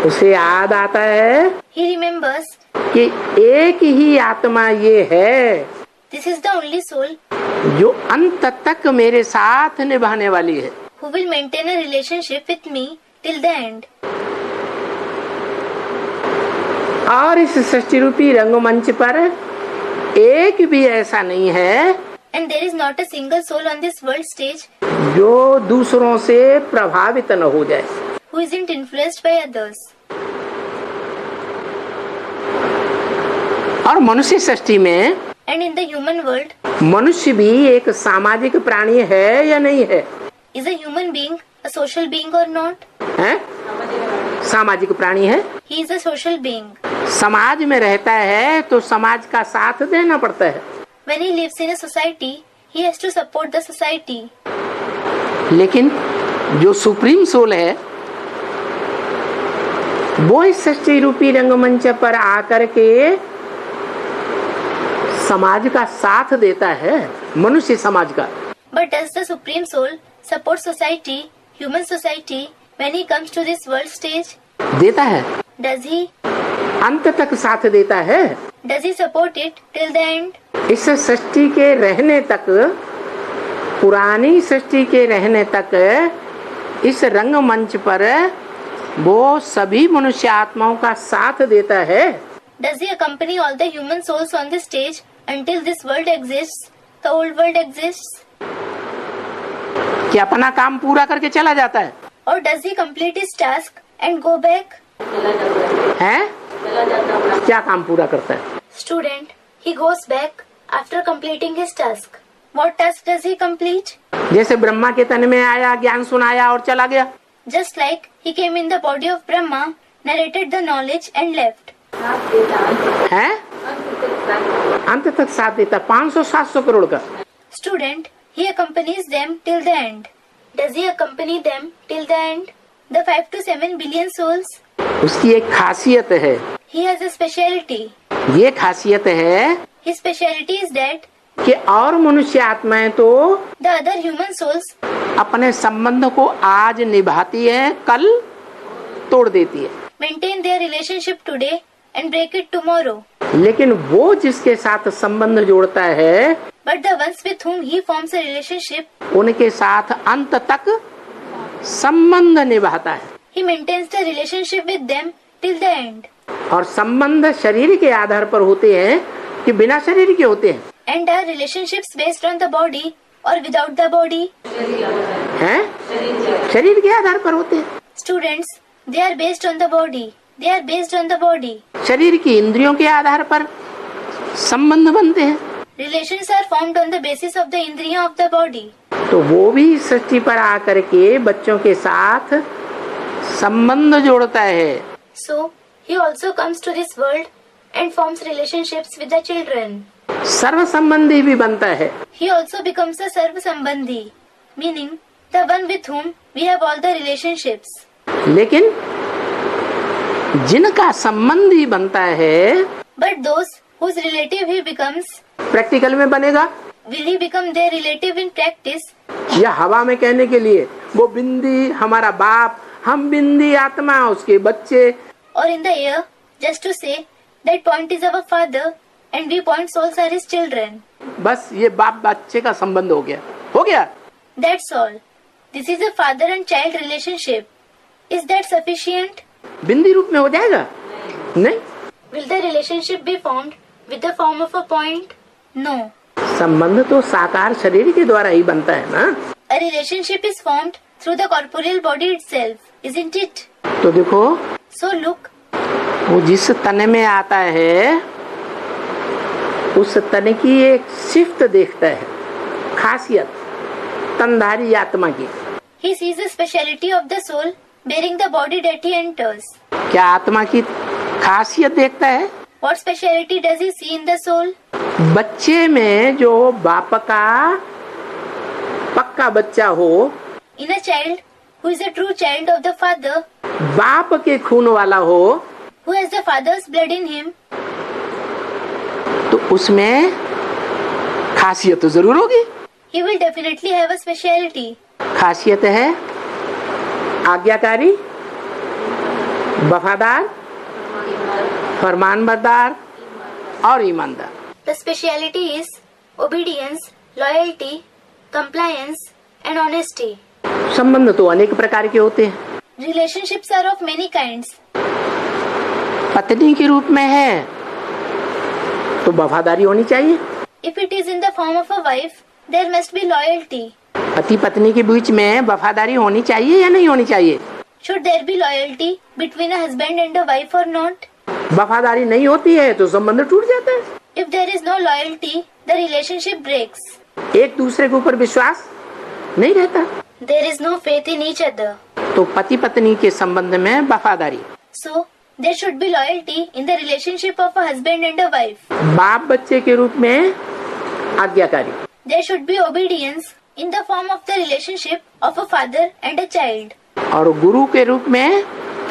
उसे याद आता है He remembers, कि एक ही आत्मा ये है this is the only soul जो अंत तक मेरे साथ निभाने वाली है। who will maintain a relationship with me till the end. और इस सृष्टि रूपी रंगमंच पर एक भी ऐसा नहीं है And there is not a single soul on this world stage जो दूसरों से प्रभावित न हो जाए। who isn't influenced by others. और मनुष्य सृष्टि में And in the human world, मनुष्य भी एक सामाजिक प्राणी है या नहीं है? is a human being a social being or not? है? सामाजिक प्राणी है। He is a social being. समाज में रहता है तो समाज का साथ देना पड़ता है। When he lives in a society, he has to support the society. लेकिन जो सुप्रीम सोल है वो इस सृष्टि रूपी रंगमंच पर आकर के समाज का साथ देता है, मनुष्य समाज का। But does the Supreme Soul support society, human society, when he comes to this world stage? देता है, Does he? अंत तक साथ देता है। Does he support it till the end? इस सृष्टि के रहने तक, पुरानी सृष्टि के रहने तक इस रंगमंच पर वो सभी मनुष्य आत्माओं का साथ देता है। Does he accompany all the human souls on the stage until this world exists, the old world exists? कि अपना काम पूरा करके चला जाता है? Or does he complete his task and go back? हैं? क्या काम पूरा करता है? Student, he goes back after completing his task. What task does he complete? जैसे ब्रह्मा के तन में आया, ज्ञान सुनाया और चला गया। Just like he came in the body of Brahma, narrated the knowledge and left. हैं? अंत तक साथ देता, 500-700 करोड़ का। Student, he accompanies them till the end. Does he accompany them till the end? The 5 to 7 billion souls? उसकी एक खासियत है, He has a speciality. ये खासियत है His speciality is that कि और मनुष्य आत्माएं तो the other human souls अपने संबंध को आज निभाती है, कल तोड़ देती है। maintain their relationship today and break it tomorrow. लेकिन वो जिसके साथ संबंध जोड़ता है, But the ones with whom he forms a relationship, उनके साथ अंत तक संबंध निभाता है। he maintains the relationship with them till the end. और संबंध शरीर के आधार पर होते हैं कि बिना शरीर के होते हैं? And are relationships based on the body or without the body? हैं? शरीर के आधार पर होते हैं। Students, they are based on the body. They are based on the body. शरीर की इंद्रियों के आधार पर संबंध बनते हैं। Relations are formed on the basis of the indriya of the body. तो वो भी सृष्टि पर आकर के बच्चों के साथ संबंध जोड़ता है। So, he also comes to this world and forms relationships with the children. सर्व संबंधी भी बनता है। He also becomes a Sarva Sambandhi, meaning the one with whom we have all the relationships. लेकिन जिनका संबंधी बनता है, But those whose relative he becomes, practical में बनेगा will he become their relative in practice? या हवा में कहने के लिए वो बिंदी हमारा बाप, हम बिंदी आत्मा उसके बच्चे, Or in the air, just to say that point is our father and we point souls are his children. बस ये बाप बच्चे का संबंध हो गया। That's all. This is a father and child relationship. Is that sufficient? बिंदी रूप में हो जाएगा? नहीं, Will the relationship be formed with the form of a point? No. संबंध तो साकार शरीर के द्वारा ही बनता है ना। A relationship is formed through the corporeal body itself, isn't it? तो देखो, So look, वो जिस तन में आता है उस तन की एक शिफ्ट देखता है, खासियत तनधारी आत्मा की। he sees the speciality of the soul bearing the body that he enters. क्या आत्मा की खासियत देखता है? What speciality does he see in the soul? बच्चे में जो बाप का पक्का बच्चा हो, In a child who is a true child of the father, बाप के खून वाला हो, who has the father's blood in him, तो उसमें खासियत तो जरूर होगी। he will definitely have a speciality. खासियत है आज्ञाकारी, वफादार, फरमानबरदार और ईमानदार। The speciality is obedience, loyalty, compliance and honesty. संबंध तो अनेक प्रकार के होते हैं। Relationships are of many kinds. पत्नी के रूप में है तो वफादारी होनी चाहिए। If it is in the form of a wife, there must be loyalty. पति पत्नी के बीच में वफादारी होनी चाहिए या नहीं होनी चाहिए? Should there be loyalty between a husband and a wife or not? वफादारी नहीं होती है तो संबंध टूट जाता है। If there is no loyalty, the relationship breaks. एक दूसरे के ऊपर विश्वास नहीं रहता। There is no faith in each other. तो पति पत्नी के संबंध में वफादारी, So, there should be loyalty in the relationship of a husband and a wife. बाप बच्चे के रूप में आज्ञाकारी, There should be obedience in the form of the relationship of a father and a child. और गुरु के रूप में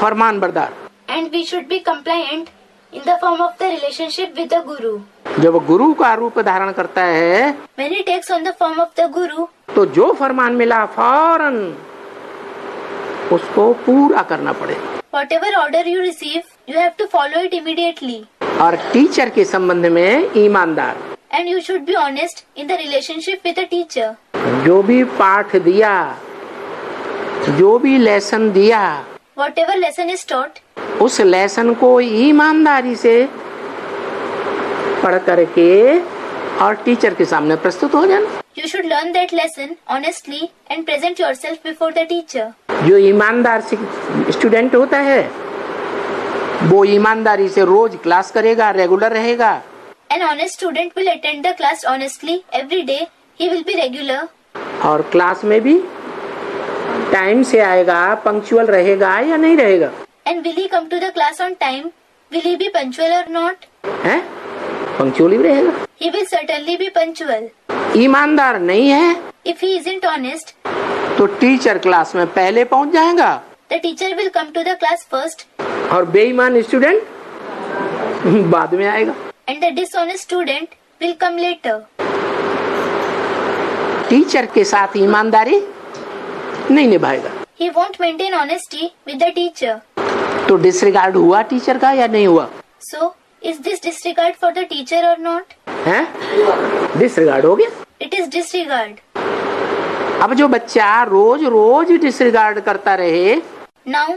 फरमानबरदार। And we should be compliant in the form of the relationship with the Guru. जब गुरु का रूप धारण करता है When he takes on the form of the Guru, तो जो फरमान मिला फौरन उसको पूरा करना पड़े। Whatever order you receive, you have to follow it immediately. और टीचर के संबंध में ईमानदार, And you should be honest in the relationship with the teacher. जो भी पाठ दिया, जो भी लेसन दिया, Whatever lesson is taught, उस लेसन को ईमानदारी से पढ़ करके और टीचर के सामने प्रस्तुत हो जाना। you should learn that lesson honestly and present yourself before the teacher. जो ईमानदार स्टूडेंट होता है वो ईमानदारी से रोज क्लास करेगा, रेगुलर रहेगा। An honest student will attend the class honestly every day. He will be regular. और क्लास में भी टाइम से आएगा, पंक्चुअल रहेगा या नहीं रहेगा? And will he come to the class on time? Will he be punctual or not? है, पंक्चुअल ही रहेगा। He will certainly be punctual. ईमानदार नहीं है If he isn't honest, तो टीचर क्लास में पहले पहुंच जाएगा the teacher will come to the class first और बेईमान स्टूडेंट बाद में आएगा। and the dishonest student will come later. Teacher के साथ ईमानदारी नहीं निभाएगा He won't maintain honesty with the teacher. तो डिसरिगार्ड हुआ टीचर का या नहीं हुआ? So, is this disregard for the teacher or not? है, डिसरिगार्ड हो गया। It is disregard. अब जो बच्चा रोज रोज डिसरिगार्ड करता रहे Now,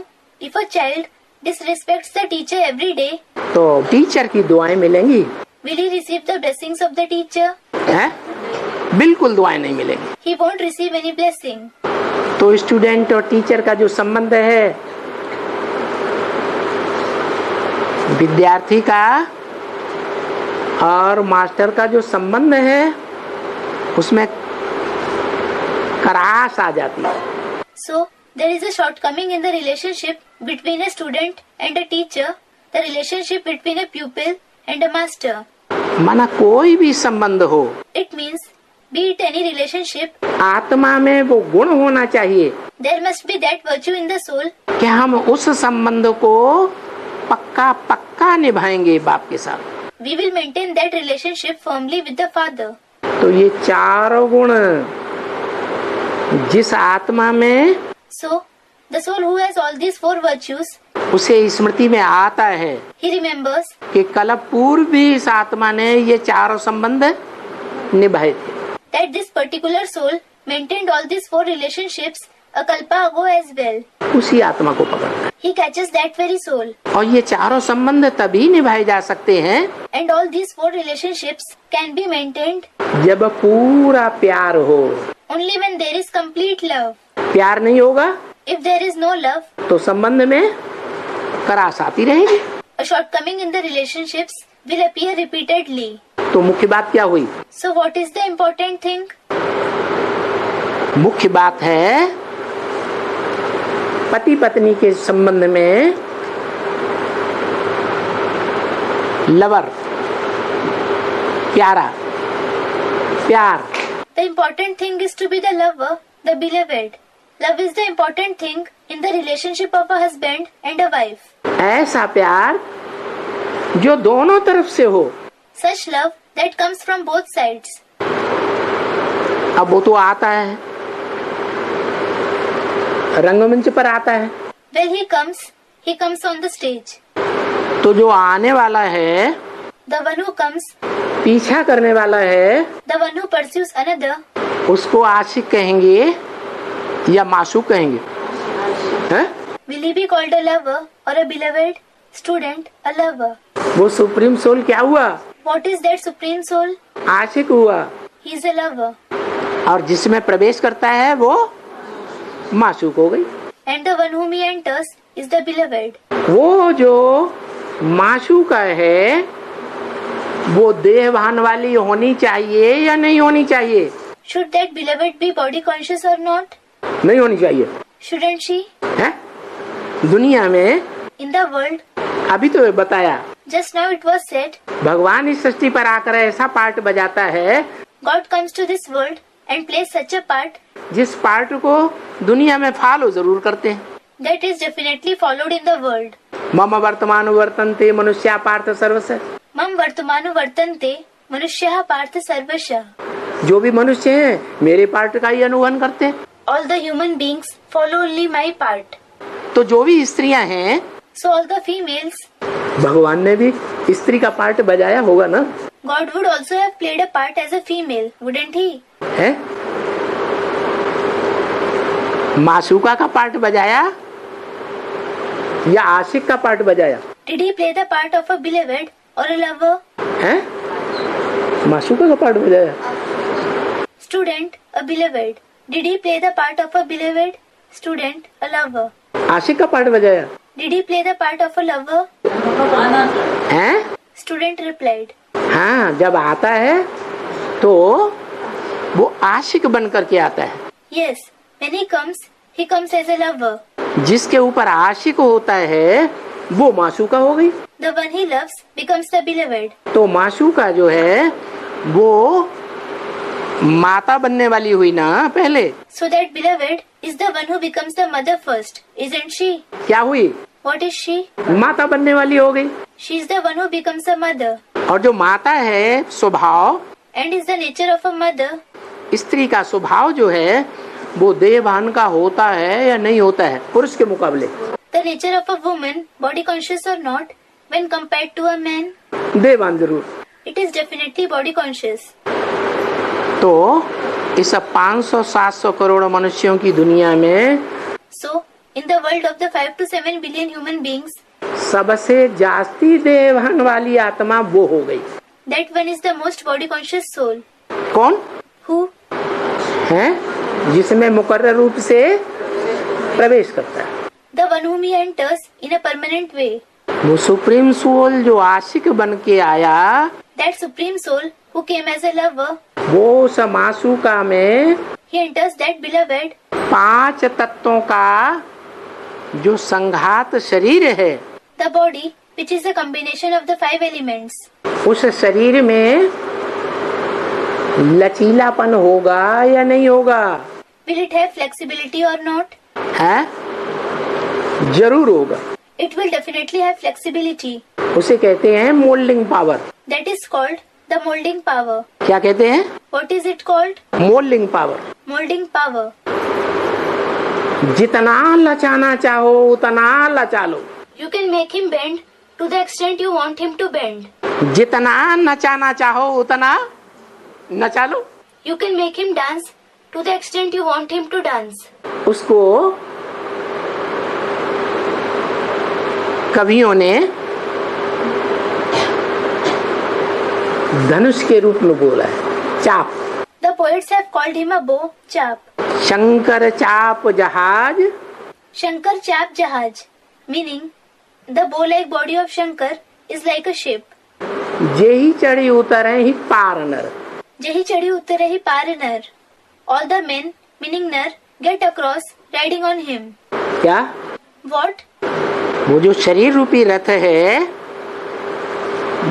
if a child disrespects the teacher every day, तो टीचर की दुआएं मिलेंगी? will he receive the blessings of the teacher? है, बिल्कुल दुआएं नहीं मिलेंगी। He won't receive any blessing. तो स्टूडेंट और टीचर का जो संबंध है, विद्यार्थी का और मास्टर का जो संबंध है उसमें करास आ जाती है। So, there is a shortcoming in the relationship between a student and a teacher, the relationship between a pupil and a master. माना कोई भी संबंध हो, It means, be it any relationship, आत्मा में वो गुण होना चाहिए there must be that virtue in the soul कि हम उस संबंध को पक्का पक्का निभाएंगे बाप के साथ। we will maintain that relationship firmly with the father. तो ये चारों गुण जिस आत्मा में So, the soul who has all these four virtues, उसे स्मृति में आता है he remembers कि कल पूर्व भी इस आत्मा ने ये चारों संबंध निभाए थे। that this particular soul maintained all these four relationships a kalpa ago as well. उसी आत्मा को पकड़ना है। He catches that very soul. और ये चारों संबंध तभी निभाए जा सकते हैं And all these four relationships can be maintained जब पूरा प्यार हो। only when there is complete love. प्यार नहीं होगा If there is no love, तो संबंध में करास आती रहेगी। a shortcoming in the relationships will appear repeatedly. तो मुख्य बात क्या हुई? So what is the important thing? मुख्य बात है पति पत्नी के संबंध में लवर, प्यारा, प्यार। The important thing is to be the lover, the beloved. Love is the important thing in the relationship of a husband and a wife. ऐसा प्यार जो दोनों तरफ से हो। Such love that comes from both sides. अब वो तो आता है, रंगमंच पर आता है। When he comes on the stage. तो जो आने वाला है, The one who comes, पीछा करने वाला है, the one who pursues another, उसको आशिक कहेंगे या मासूक कहेंगे? हैं? will he be called a lover or a beloved? Student, a lover. वो सुप्रीम सोल क्या हुआ? What is that supreme soul? आशिक हुआ। He is a lover. और जिसमें प्रवेश करता है वो मासूक हो गई। And the one whom he enters is the beloved. वो जो मासूक है वो देहभान वाली होनी चाहिए या नहीं होनी चाहिए? Should that beloved be body conscious or not? नहीं होनी चाहिए। Shouldn't she? है? दुनिया में In the world, अभी तो बताया, just now it was said, भगवान इस सृष्टि पर आकर ऐसा पार्ट बजाता है God comes to this world and plays such a part जिस पार्ट को दुनिया में फॉलो जरूर करते हैं। that is definitely followed in the world. मम वर्तमान वर्तन्ते मनुष्या पार्थ सर्वस्य। Mam vartamanu vartante manushyaha partha sarvasha. जो भी मनुष्य हैं मेरे पार्ट का ही अनुगमन करते हैं। All the human beings follow only my part. तो जो भी स्त्रियां हैं, So all the females, भगवान ने भी स्त्री का पार्ट बजाया होगा ना? God would also have played a part as a female, wouldn't he? है? मासूका का पार्ट बजाया या आशिक का पार्ट बजाया? Did he play the part of a beloved or a lover? है? मासूका का पार्ट बजाया? Student, a beloved. Did he play the part of a beloved? Student, a lover. आशिक का पार्ट बजाया? Did he play the part of a lover? हैं? Student replied. हाँ, जब आता है तो वो आशिक बन करके आता है। Yes, when he comes as a lover. जिसके ऊपर आशिक होता है वो मासूका हो गई। The one he loves becomes the beloved. तो मासूका जो है वो माता बनने वाली हुई ना पहले। So that beloved is the one who becomes the mother first, isn't she? क्या हुई? What is she? माता बनने वाली हो गई। She is the one who becomes a mother. और जो माता है स्वभाव, And is the nature of a mother. स्त्री का स्वभाव जो है वो देहभान का होता है या नहीं होता है पुरुष के मुकाबले? The nature of a woman, body conscious or not, when compared to a man, देहभान जरूर। it is definitely body conscious. तो इस 500-700 करोड़ मनुष्यों की दुनिया में So, in the world of the 5 to 7 billion human beings, सबसे जास्ती देहभान वाली आत्मा वो हो गई। that one is the most body conscious soul. कौन Who? है? जिसमें मुकर्रर रूप से प्रवेश करता है। The one whom he enters in a permanent way. वो सुप्रीम सोल जो आशिक बन के आया, That supreme soul who came as a lover, वो समासूका में he enters that beloved, 5 तत्वों का जो संघात शरीर है, the body, which is a combination of the 5 elements. उस शरीर में लचीलापन होगा या नहीं होगा? Will it have flexibility or not? है? जरूर होगा। It will definitely have flexibility. उसे कहते हैं moulding power. That is called the molding power. क्या कहते हैं? What is it called? Moulding power. Molding power. जितना लचाना चाहो उतना लचा लो। You can make him bend to the extent you want him to bend. जितना नचाना चाहो उतना नचा लो। You can make him dance to the extent you want him to dance. उसको कवियों ने धनुष के रूप में बोला है, चाप। The poets have called him a bow, chap. Shankar चाप जहाज, Shankar chap jahaj, meaning the bow-like body of Shankar is like a ship. जेही चढ़ी उतरे ही पार नर। Jehi chadi uttare hi par nar. All the men, meaning nar, get across riding on him. क्या? What? वो जो शरीर रूपी रथ है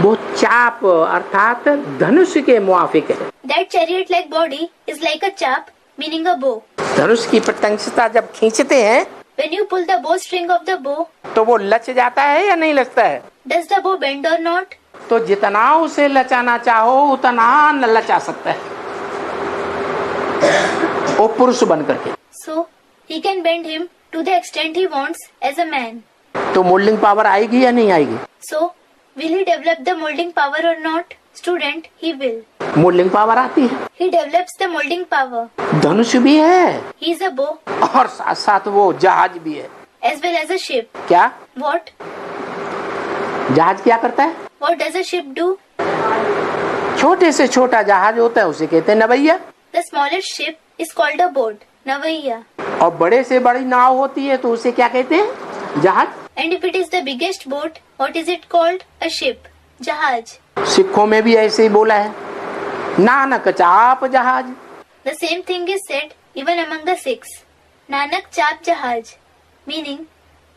वो चाप अर्थात धनुष के मुआफिक है। That chariot-like body is like a chap, meaning a bow. धनुष की प्रत्यंशता जब खींचते हैं When you pull the bowstring of the bow, तो वो लच जाता है या नहीं लचता है? does the bow bend or not? तो जितना उसे लचाना चाहो उतना न लचा सकता है वो पुरुष बन करके। So, he can bend him to the extent he wants as a man. तो मोल्डिंग पावर आएगी या नहीं आएगी? So, will he develop the molding power or not? Student, he will. Moulding power आती है। He develops the molding power. धनुष भी है He is a bow और साथ साथ वो जहाज भी है। as well as a ship. क्या? What? जहाज क्या करता है? What does a ship do? छोटे से छोटा जहाज होता है उसे कहते हैं नवैया, The smallest ship is called a boat, Navaiya. और बड़े से बड़ी नाव होती है तो उसे क्या कहते हैं? जहाज। And if it is the biggest boat, what is it called? A ship, Jahaj. सिखों में भी ऐसे ही बोला है, नानक चाप जहाज। The same thing is said even among the Sikhs. Nanak Chap Jahaj, meaning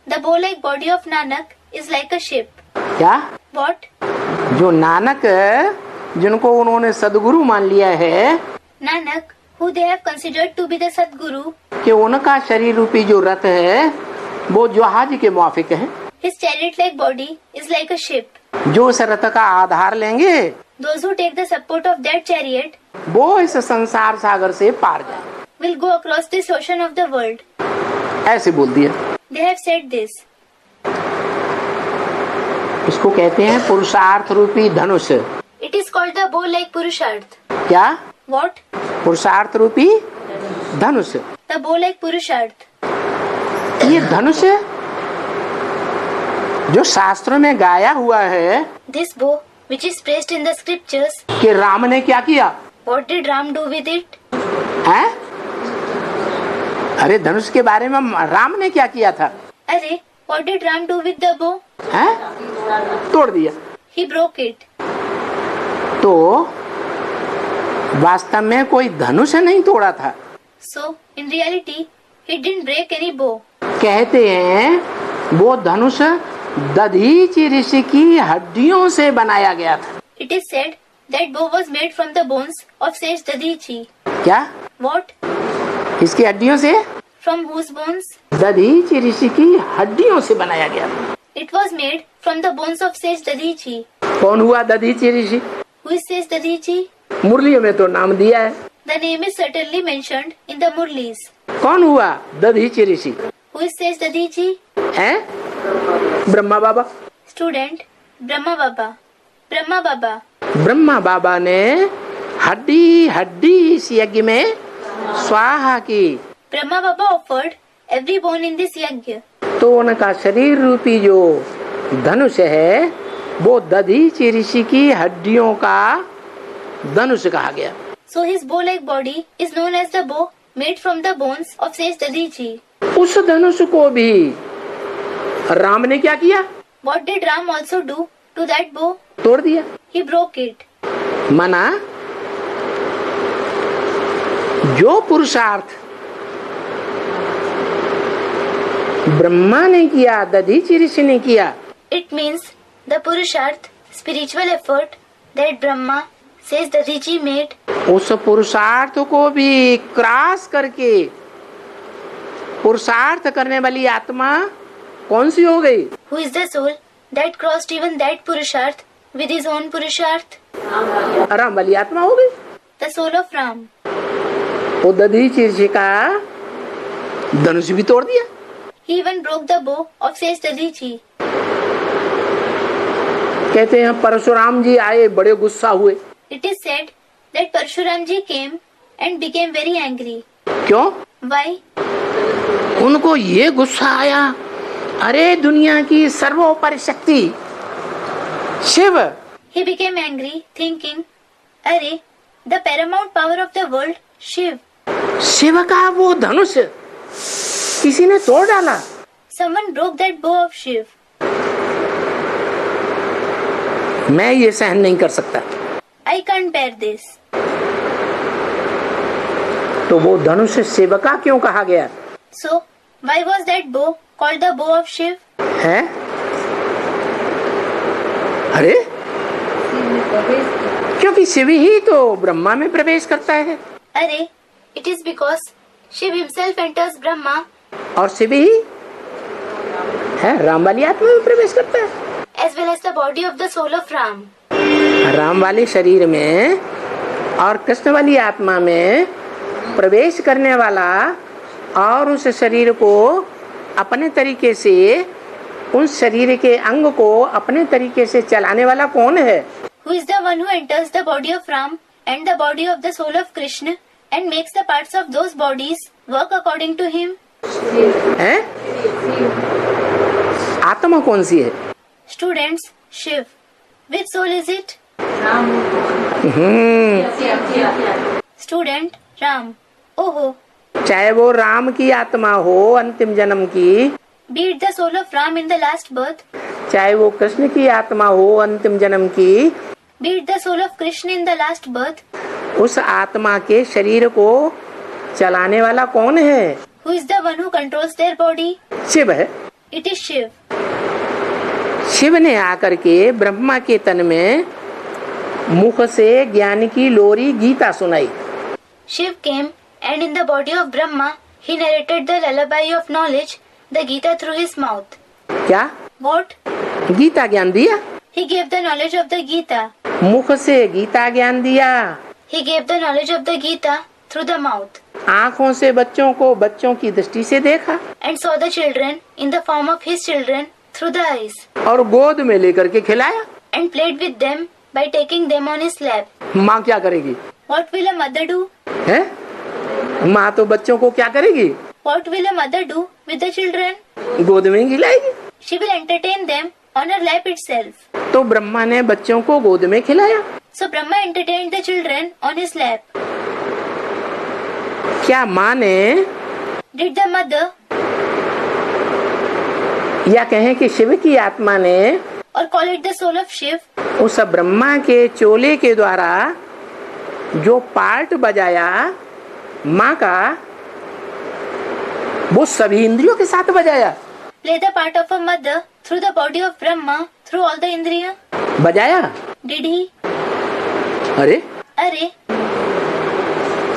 the bow-like body of Nanak is like a ship. क्या? What? जो नानक जिनको उन्होंने सदगुरु मान लिया है Nanak, who they have considered to be the Sadguru, कि उनका शरीर रूपी जो रथ है वो जहाज के मुआफिक है। his chariot-like body is like a ship. जो उस रथ का आधार लेंगे Those who take the support of that chariot वो इस संसार सागर से पार जाए, will go across this ocean of the world. ऐसे बोल दिया। They have said this. इसको कहते हैं पुरुषार्थ रूपी धनुष। It is called the bow like Purusharth. क्या? What? पुरुषार्थ रूपी धनुष। The bow like Purusharth. ये धनुष जो शास्त्रों में गाया हुआ है This bow, which is praised in the scriptures, कि राम ने क्या किया what did Ram do with it? है? अरे धनुष के बारे में राम ने क्या किया था? Arey, what did Ram do with the bow? है? तोड़ दिया। He broke it. तो वास्तव में कोई धनुष नहीं तोड़ा था। So, in reality, he didn't break any bow. कहते हैं वो धनुष दधीचि ऋषि की हड्डियों से बनाया गया था। It is said that bow was made from the bones of sage Dadichi. क्या? What? इसकी हड्डियों से? From whose bones? दधीचि ऋषि की हड्डियों से बनाया गया था। It was made from the bones of sage Dadichi. कौन हुआ दधीचि ऋषि? Who is sage Dadichi? मुरलियों में तो नाम दिया है। The name is certainly mentioned in the Murlis. कौन हुआ दधीचि ऋषि? Who is sage Dadichi? है? ब्रह्मा बाबा। Student, Brahma Baba. Brahma Baba. Brahma बाबा ने हड्डी हड्डी इस यज्ञ में स्वाहा की। Brahma Baba offered every bone in this yajna. तो उनका शरीर रूपी जो धनुष है वो दधीचि ऋषि की हड्डियों का धनुष कहा गया। So his bow-like body is known as the bow made from the bones of sage Dadichi. उस धनुष को भी राम ने क्या किया? What did Ram also do to that bow? तोड़ दिया। He broke it. माना जो पुरुषार्थ ब्रह्मा ने किया, दधीचि ऋषि ने किया, It means the Purusharth, spiritual effort that Brahma, sage Dadichi made, उस पुरुषार्थ को भी क्रॉस करके पुरुषार्थ करने वाली आत्मा कौन सी हो गई? who is the soul that crossed even that Purusharth with his own Purusharth, Ram वाली आत्मा हो गई। the soul of Ram. वो दधीचि ऋषि का धनुष भी तोड़ दिया। He even broke the bow of sage Dadichi. कहते हैं परशुराम जी आए, बड़े गुस्सा हुए। It is said that Parshuram ji came and became very angry. क्यों? Why? उनको ये गुस्सा आया, अरे दुनिया की सर्वोपरि शक्ति Shiv. He became angry, thinking, Arey, the paramount power of the world, Shiv. Shiv का वो धनुष किसी ने तोड़ डाला। Someone broke that bow of Shiv. मैं ये सहन नहीं कर सकता। I can't bear this. तो वो धनुष शिव का क्यों कहा गया? So, why was that bow called the bow of Shiv? है? अरे क्योंकि शिव ही तो ब्रह्मा में प्रवेश करता है। Arey, it is because Shiv himself enters Brahma और शिव ही है राम वाली आत्मा में प्रवेश करता है। as well as the body of the soul of Ram. Ram वाले शरीर में और कृष्ण वाली आत्मा में प्रवेश करने वाला और उस शरीर को अपने तरीके से, उस शरीर के अंग को अपने तरीके से चलाने वाला कौन है? Who is the one who enters the body of Ram and the body of the soul of Krishna and makes the parts of those bodies work according to him? है? आत्मा कौन सी है? Students, Shiv. Which soul is it? Student, Ram. Oh, चाहे वो राम की आत्मा हो अंतिम जन्म की, be it the soul of Ram in the last birth, चाहे वो कृष्ण की आत्मा हो अंतिम जन्म की, be it the soul of Krishna in the last birth, उस आत्मा के शरीर को चलाने वाला कौन है? who is the one who controls their body? Shiv है। It is Shiv. शिव ने आकर के ब्रह्मा के तन में मुख से ज्ञान की लोरी गीता सुनाई। Shiv came and in the body of Brahma, he narrated the lullaby of knowledge, the Gita through his mouth. क्या? What? गीता ज्ञान दिया। He gave the knowledge of the Gita. मुख से गीता ज्ञान दिया। He gave the knowledge of the Gita through the mouth आंखों से बच्चों को बच्चों की दृष्टि से देखा and saw the children in the form of his children through the eyes और गोद में लेकर के खिलाया। and played with them by taking them on his lap. माँ क्या करेगी? What will a mother do? है माँ तो बच्चों को क्या करेगी? What will a mother do with the children? गोद में खिलाएगी। She will entertain them on her lap itself. तो ब्रह्मा ने बच्चों को गोद में खिलाया। So Brahma entertained the children on his lap. क्या माँ ने Did the mother या कहें कि शिव की आत्मा ने or call it the soul of Shiv उस ब्रह्मा के चोले के द्वारा जो पार्ट बजाया माँ का वो सभी इंद्रियों के साथ बजाया? play the part of a mother through the body of Brahma through all the Indriya? बजाया? Did he? अरे Arey,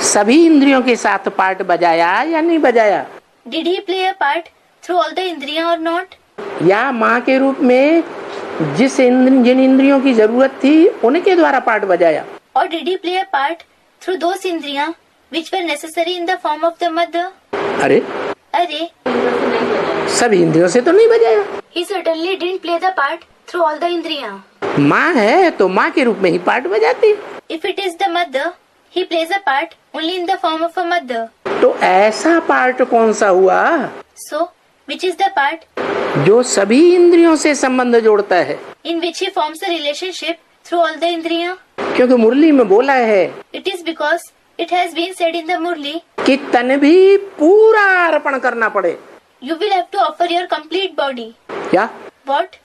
सभी इंद्रियों के साथ पार्ट बजाया या नहीं बजाया? did he play a part through all the Indriya or not? या माँ के रूप में जिन इंद्रियों की जरूरत थी उनके द्वारा पार्ट बजाया? Or did he play a part through those Indriya which were necessary in the form of the mother? अरे Arey, सभी इंद्रियों से तो नहीं बजाया। he certainly didn't play the part through all the Indriya. माँ है तो माँ के रूप में ही पार्ट बजाती। If it is the mother, he plays a part only in the form of a mother. तो ऐसा पार्ट कौन सा हुआ So, which is the part जो सभी इंद्रियों से संबंध जोड़ता है? in which he forms a relationship through all the Indriya? क्योंकि मुरली में बोला है It is because it has been said in the Murli, कि तन भी पूरा अर्पण करना पड़े। you will have to offer your complete body. क्या What?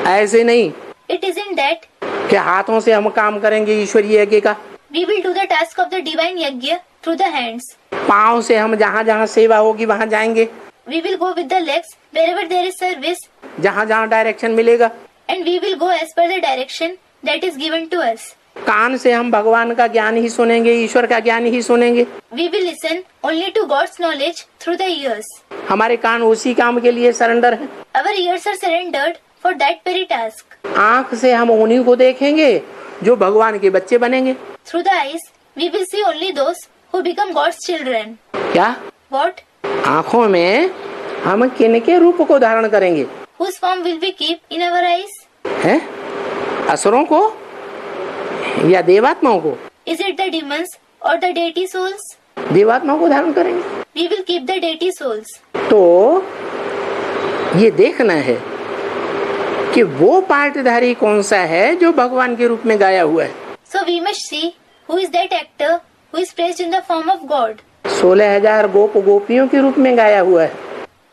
ऐसे नहीं It isn't that कि हाथों से हम काम करेंगे ईश्वरीय यज्ञ का, we will do the task of the divine yajna through the hands. पाँव से हम जहाँ जहाँ सेवा होगी वहाँ जाएंगे, We will go with the legs wherever there is service, जहाँ जहाँ डायरेक्शन मिलेगा। and we will go as per the direction that is given to us. कान से हम भगवान का ज्ञान ही सुनेंगे, ईश्वर का ज्ञान ही सुनेंगे। We will listen only to God's knowledge through the ears. हमारे कान उसी काम के लिए सरेंडर है। Our ears are surrendered for that very task. आँख से हम उन्हीं को देखेंगे जो भगवान के बच्चे बनेंगे। Through the eyes, we will see only those who become God's children. क्या What? आँखों में हम किनके रूप को धारण करेंगे? Whose form will we keep in our eyes? हैं? असुरों को या देवात्माओं को? Is it the demons or the deity souls? देवात्माओं को धारण करेंगे। We will keep the deity souls. तो ये देखना है कि वो पार्टधारी कौन सा है जो भगवान के रूप में गाया हुआ है। So we must see who is that actor who is placed in the form of God, 16,000 गोप गोपियों के रूप में गाया हुआ है।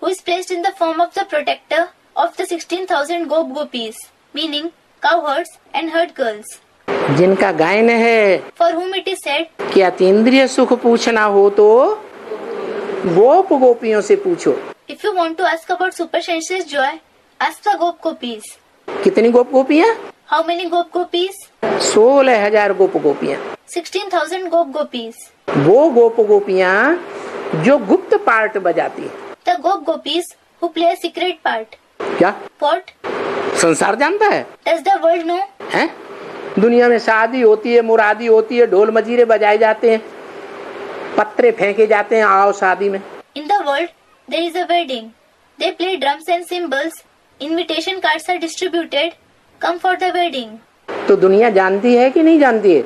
who is placed in the form of the protector of the 16,000 gop gopis, meaning cowherds and herd girls, जिनका गायन है for whom it is said, कि अतीन्द्रिय सुख पूछना हो तो गोप गोपियों से पूछो। if you want to ask about supersensuous joy, ask the gop gopis. कितनी गोप गोपियाँ? How many gop gopis? 16,000 गोप गोपियाँ। 16,000 gop gopis. वो गोप गोपियाँ जो गुप्त पार्ट बजाती है। The gop gopis who play a secret part. क्या What? संसार जानता है? Does the world know? हैं? दुनिया में शादी होती है, मुरादी होती है, ढोल मजीरे बजाए जाते हैं, पत्रे फेंके जाते हैं, आओ शादी में। In the world, there is a wedding. They play drums and cymbals. Invitation cards are distributed. Come for the wedding. तो दुनिया जानती है कि नहीं जानती है?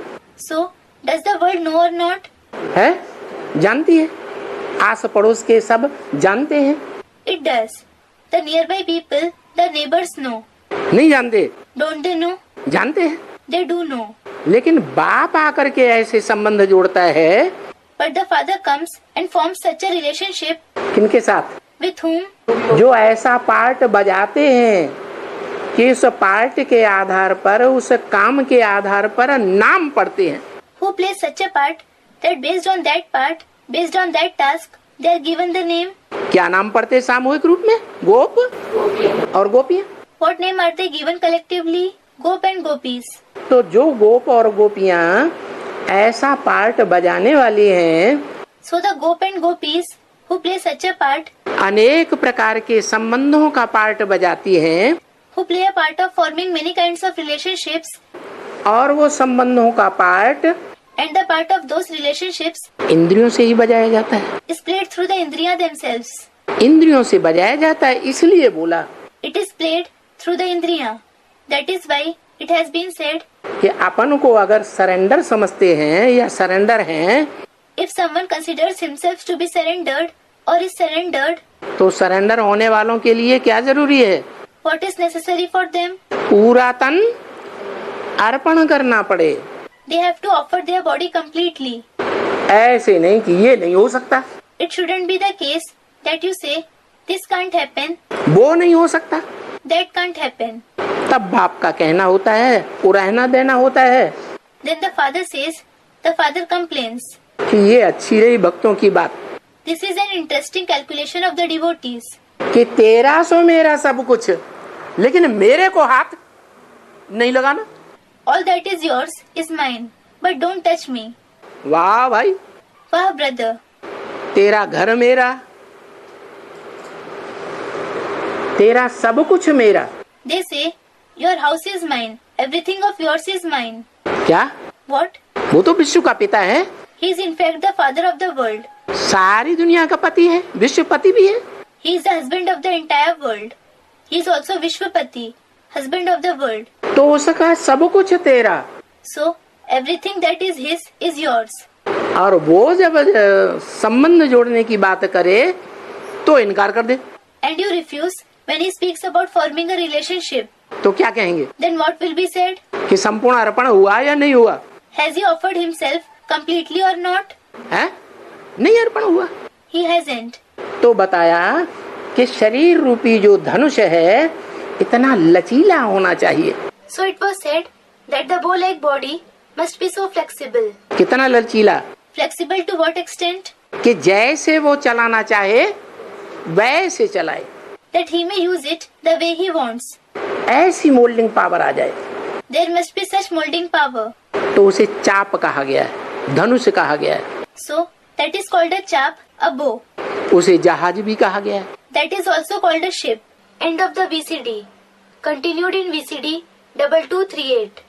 So, does the world know or not? है? जानती है। आस पड़ोस के सब जानते हैं। It does. The nearby people, the neighbors know. नहीं जानते? Don't they know? जानते हैं। They do know. लेकिन बाप आकर के ऐसे संबंध जोड़ता है But the father comes and forms such a relationship. किनके साथ? With whom? जो ऐसा पार्ट बजाते हैं कि उस पार्ट के आधार पर, उस काम के आधार पर नाम पढ़ते हैं। Who plays such a part that based on that part, based on that task, they are given the name. क्या नाम पढ़ते हैं सामूहिक रूप में? गोप और गोपियाँ। What name are they given collectively? Gop and gopis. तो जो गोप और गोपियाँ ऐसा पार्ट बजाने वाली हैं, So the gop and gopis who play such a part, अनेक प्रकार के संबंधों का पार्ट बजाती हैं who play a part of forming many kinds of relationships, और वो संबंधों का part And the part of those relationships इंद्रियों से ही बजाया जाता है। is played through the Indriya themselves. इंद्रियों से बजाया जाता है इसलिए बोला It is played through the Indriya. That is why it has been said, कि अपन को अगर सरेंडर समझते हैं या सरेंडर हैं if someone considers himself to be surrendered or is surrendered, तो सरेंडर होने वालों के लिए क्या जरूरी है? what is necessary for them? पूरा तन अर्पण करना पड़े। They have to offer their body completely. ऐसे नहीं कि ये नहीं हो सकता, It shouldn't be the case that you say, this can't happen, वो नहीं हो सकता, that can't happen. तब बाप का कहना होता है, वो रहना देना होता है Then the father says, the father complains. कि ये अच्छी रही भक्तों की बात This is an interesting calculation of the devotees. कि तेरा सो मेरा सब कुछ, लेकिन मेरे को हाथ नहीं लगाना। All that is yours is mine, but don't touch me. वाह भाई, Wah, brother. तेरा घर मेरा, तेरा सब कुछ मेरा। They say, your house is mine, everything of yours is mine. क्या? What? वो तो विश्व का पिता है, He is in fact the father of the world. सारी दुनिया का पति है, विश्वपति भी है। He is the husband of the entire world. He is also Vishwapati, husband of the world. तो उसका सब कुछ तेरा, So, everything that is his is yours. और वो जब संबंध जोड़ने की बात करे तो इनकार कर दे, And you refuse when he speaks about forming a relationship. तो क्या कहेंगे Then what will be said? कि संपूर्ण अर्पण हुआ या नहीं हुआ? Has he offered himself completely or not? है? नहीं अर्पण हुआ। He hasn't. तो बताया कि शरीर रूपी जो धनुष है इतना लचीला होना चाहिए। So it was said that the bow-like body must be so flexible. कितना लचीला? Flexible to what extent? कि जैसे वो चलाना चाहे वैसे चलाए, That he may use it the way he wants. ऐसी मोल्डिंग पावर आ जाए। There must be such molding power. तो उसे चाप कहा गया है, धनुष कहा गया है, So that is called a chap, a bow. उसे जहाज भी कहा गया है। That is also called a ship. End of the VCD. Continued in VCD 2238.